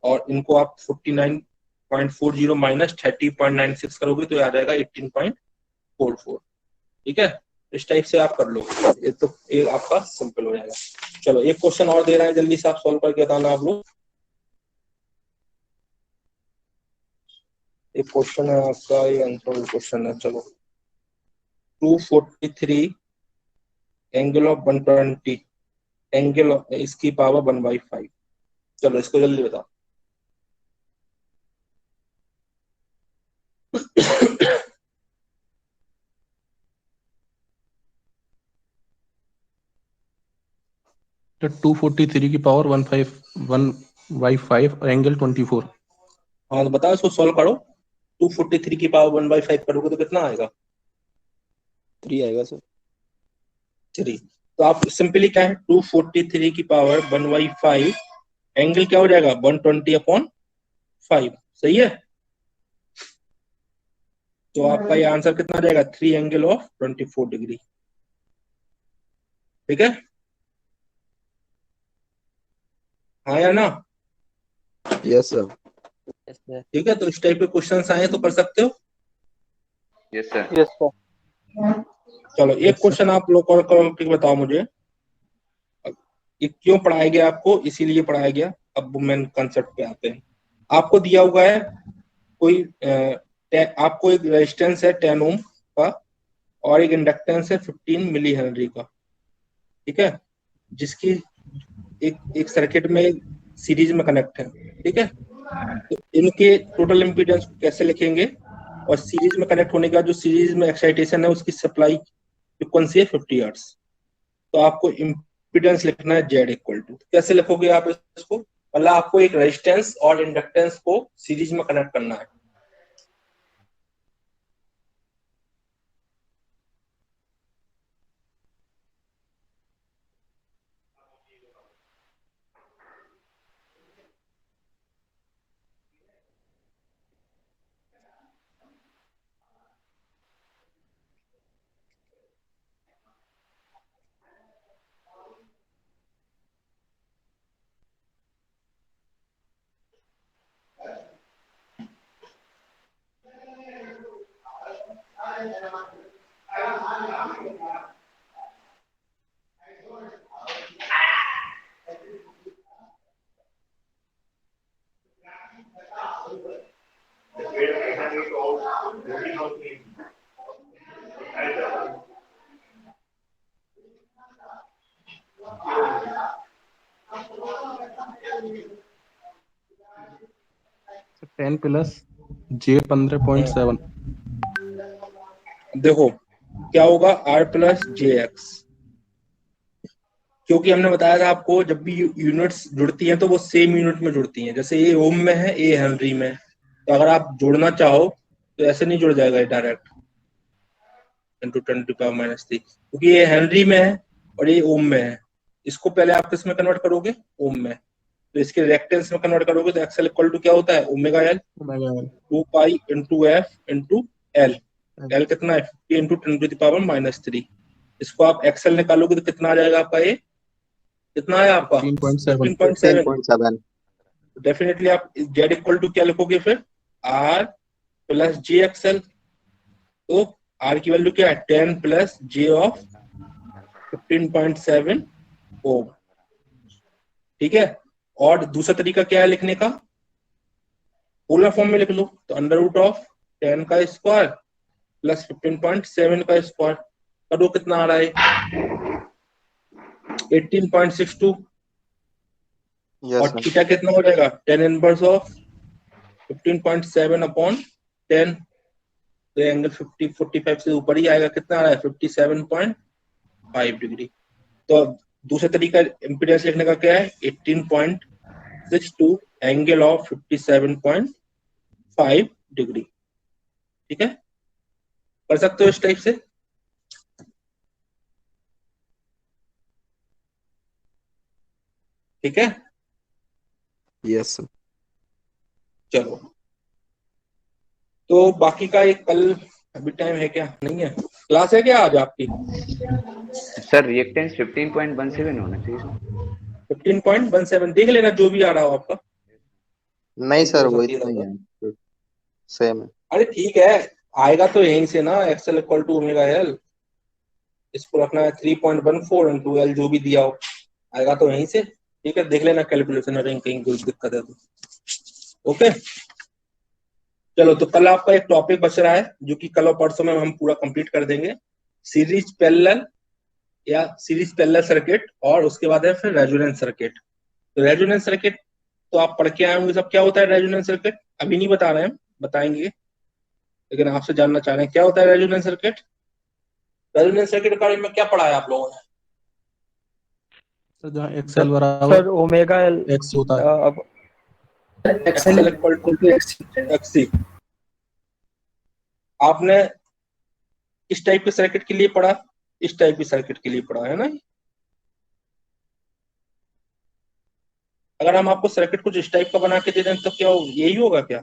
और इनको आप 49.40 माइनस 30.96 करोगे तो आ जाएगा 18.44। ठीक है, इस टाइप से आप कर लो, ये तो ये आपका सिंपल हो जाएगा। चलो एक क्वेश्चन और दे रहा है, जल्दी से आप सॉल्व करके बताना आप लोग। एक क्वेश्चन है आपका, ये आंसर क्वेश्चन है। चलो 243 एंगल ऑफ 120 एंगल इसकी पावर 1/5। चलो इसको जल्दी बताओ। तो 243 की पावर 1/5 एंगल 24। हाँ तो बताओ, इसको सॉल्व करो। 243 की पावर 1/5 करोगे तो कितना आएगा? 3 आएगा सर। 3। तो आप सिंपली क्या है, 243 की पावर 1/5 एंगल क्या हो जाएगा 120/5। सही है, तो आपका ये आंसर कितना आ जाएगा 3 एंगल ऑफ 24 डिग्री। ठीक है, हाँ या ना? Yes sir. ठीक है, तो इस टाइप के क्वेश्चन आए तो कर सकते हो। Yes sir. Yes sir. चलो एक क्वेश्चन आप लोग और करके बताओ मुझे, ये क्यों पढ़ाया गया आपको, इसीलिए पढ़ाया गया। अब मेन कंसेप्ट पे आते हैं। आपको दिया हुआ है कोई आपको एक रेजिस्टेंस है 10 ओम का और एक इंडक्टेंस है 15 मिली हेनरी का। ठीक है, जिसकी एक सर्किट में सीरीज में कनेक्ट है। ठीक है, तो इनके टोटल इम्पीडेंस को कैसे लिखेंगे, और सीरीज में कनेक्ट होने का जो सीरीज में एक्साइटेशन है उसकी सप्लाई फ्रीक्वेंसी है 50 हर्ट्ज। तो आपको इम्पीडेंस लिखना है Z इक्वल टू, कैसे लिखोगे आप इसको? मतलब आपको एक रेजिस्टेंस और इंडक्टेंस को सीरीज में कनेक्ट करना है। So 10 plus J 15.7। देखो क्या होगा R प्लस JX, क्योंकि हमने बताया था आपको जब भी यूनिट्स जुड़ती हैं तो वो सेम यूनिट में जुड़ती हैं। जैसे ये ओम में है, ये हेनरी में है, तो अगर आप जोड़ना चाहो तो ऐसे नहीं जुड़ जाएगा डायरेक्ट इंटू 10⁻³ क्योंकि ये हेनरी में है और ये ओम में है। इसको पहले आप किस में कन्वर्ट करोगे? ओम में। तो इसके रिएक्टेंस में कन्वर्ट करोगे तो एक्सएल इक्वल टू क्या होता है? Omega L 2 pi into F into L. L कितना है? 50 इंटू 10⁻³ इसको आप एक्सएल निकालोगे तो कितना आ जाएगा आपका? ये कितना है आपका? 15.7। 10.7। डेफिनेटली आप Z इक्वल टू क्या लिखोगे फिर? R प्लस जे एक्सएल। तो R की वैल्यू क्या है? 10 प्लस J ऑफ 15.7 ओम। ठीक है, और दूसरा तरीका क्या है लिखने का? पोलर फॉर्म में लिख लो, तो अंडर रूट ऑफ 10 का स्क्वायर प्लस 15.7 का स्क्वायर करो, कितना आ रहा है? 18.62। और थीटा कितना हो जाएगा? 10 इनवर्स ऑफ 15.7 अपॉन 10। तो एंगल 45 से ऊपर ही आएगा। कितना आ रहा है? 57.5 डिग्री। तो दूसरा तरीका इम्पीडेंस लिखने का क्या है? 18.62 एंगल ऑफ 57.5 डिग्री। ठीक है, कर सकते हो इस टाइप से। ठीक है, यस सर। चलो तो बाकी का एक कल, अभी टाइम है क्या? नहीं है, क्लास है क्या आज आपकी? सर रिएक्टेंस 15.17 होना चाहिए सर। 15.17 देख लेना जो भी आ रहा हो आपका। नहीं सर, हो वो सकती है इतना ही ज्यादा। है, सेम है। अरे ठीक है, आएगा तो यहीं से ना, X L equal to omega L. इसको रखना है 3.14 इंटू एल, जो भी दिया हो आएगा तो यहीं से। ठीक है, देख लेना कैलकुलेशन में कहीं कोई दिक्कत है तो। ओके, चलो तो कल आपका एक टॉपिक बच रहा है जो कि कल और परसों में हम पूरा कंप्लीट कर देंगे, सीरीज पैरेलल या सीरीज पैरेलल सर्किट, और उसके बाद है फिर रेजोनेंस सर्किट। तो रेजोनेंस सर्किट तो आप पढ़ के आए होंगे सब, क्या होता है रेजोनेंस सर्किट अभी नहीं बता रहे हैं, बताएंगे, लेकिन आपसे जानना चाह रहे हैं क्या होता है रेजोनेंस सर्किट। रेजोनेंस सर्किट के बारे में क्या पढ़ा है आप लोगों ने? सर जहाँ एक्सएल बराबर सर ओमेगा एल एक्स होता है। अब एक्सएल इक्वल टू एक्सी। आपने इस टाइप के सर्किट के लिए पढ़ा, इस टाइप की सर्किट के लिए पढ़ा है ना। अगर हम आपको सर्किट कुछ इस टाइप का बना के दे दें तो क्या यही होगा क्या?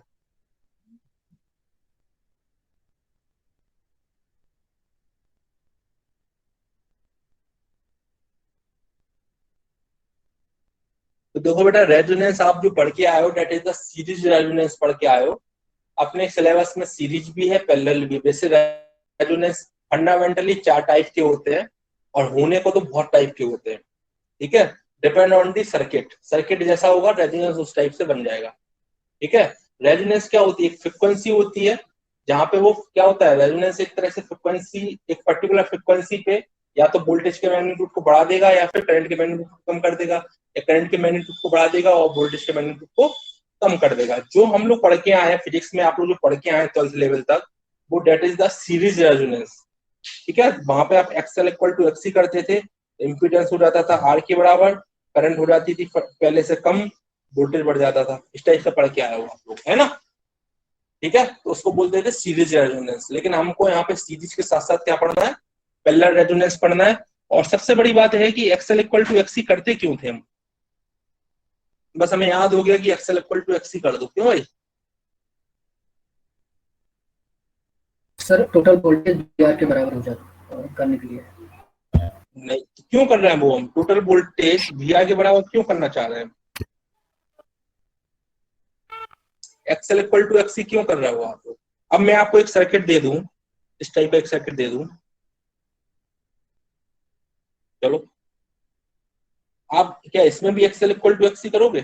तो देखो बेटा, रेजोनेंस आप जो पढ़ के आए हो that is the series resonance पढ़ के आए हो। अपने सिलेबस में सीरीज भी है, पैरेलल भी। वैसे रेजोनेंस फंडामेंटली 4 टाइप के होते हैं और होने को तो बहुत टाइप के होते हैं। ठीक है, depend on the circuit, circuit जैसा होगा रेजोनेंस उस टाइप से बन जाएगा। ठीक है, रेजोनेंस क्या होती है? एक फ्रिक्वेंसी होती है जहां पे वो क्या होता है, रेजोनेंस एक तरह से फ्रिक्वेंसी, एक पर्टिकुलर फ्रिक्वेंसी पे या तो वोल्टेज के मैग्नीट्यूड को बढ़ा देगा या फिर करंट के मैग्नीट्यूड को कम कर देगा, या करंट के मैग्नीट्यूड को बढ़ा देगा और वोल्टेज के मैग्नीट्यूड को कम कर देगा। जो हम लोग पढ़ के आए हैं फिजिक्स में, आप लोग जो पढ़ के आए हैं 12th लेवल तक, वो that is the series resonance. ठीक है, वहां पे आप एक्सएल इक्वल टू एक्सी करते थे, इम्पीडेंस हो जाता था आर के बराबर, करंट हो जाती थी पहले से कम, वोल्टेज बढ़ जाता था। इस टाइप से पढ़ के आए हो आप लोग, है ना। ठीक है, तो उसको बोलते थे सीरीज रेजोनेंस। लेकिन हमको यहाँ पे सीरीज के साथ साथ क्या पढ़ना है, पैरेलल रेजोनेंस पढ़ना है। और सबसे बड़ी बात है कि एक्सएल इक्वल टू एक्सी करते क्यों थे हम? बस हमें याद हो गया कि एक्सएल इक्वल टू एक्सी कर दो, क्यों भाई? सर टोटल वोल्टेज VR के बराबर हो जाता करने के लिए। नहीं, तो क्यों कर रहे हैं वो? हम टोटल वोल्टेज VR के बराबर क्यों करना चाह रहे हैं? एक्सएल इक्वल टू एक्सी क्यों कर रहे हो आप लोग? अब मैं आपको एक सर्किट दे दूं, इस टाइप का एक सर्किट दे दूं, चलो आप क्या इसमें भी एक्सएल इक्वल टू एक्सी करोगे?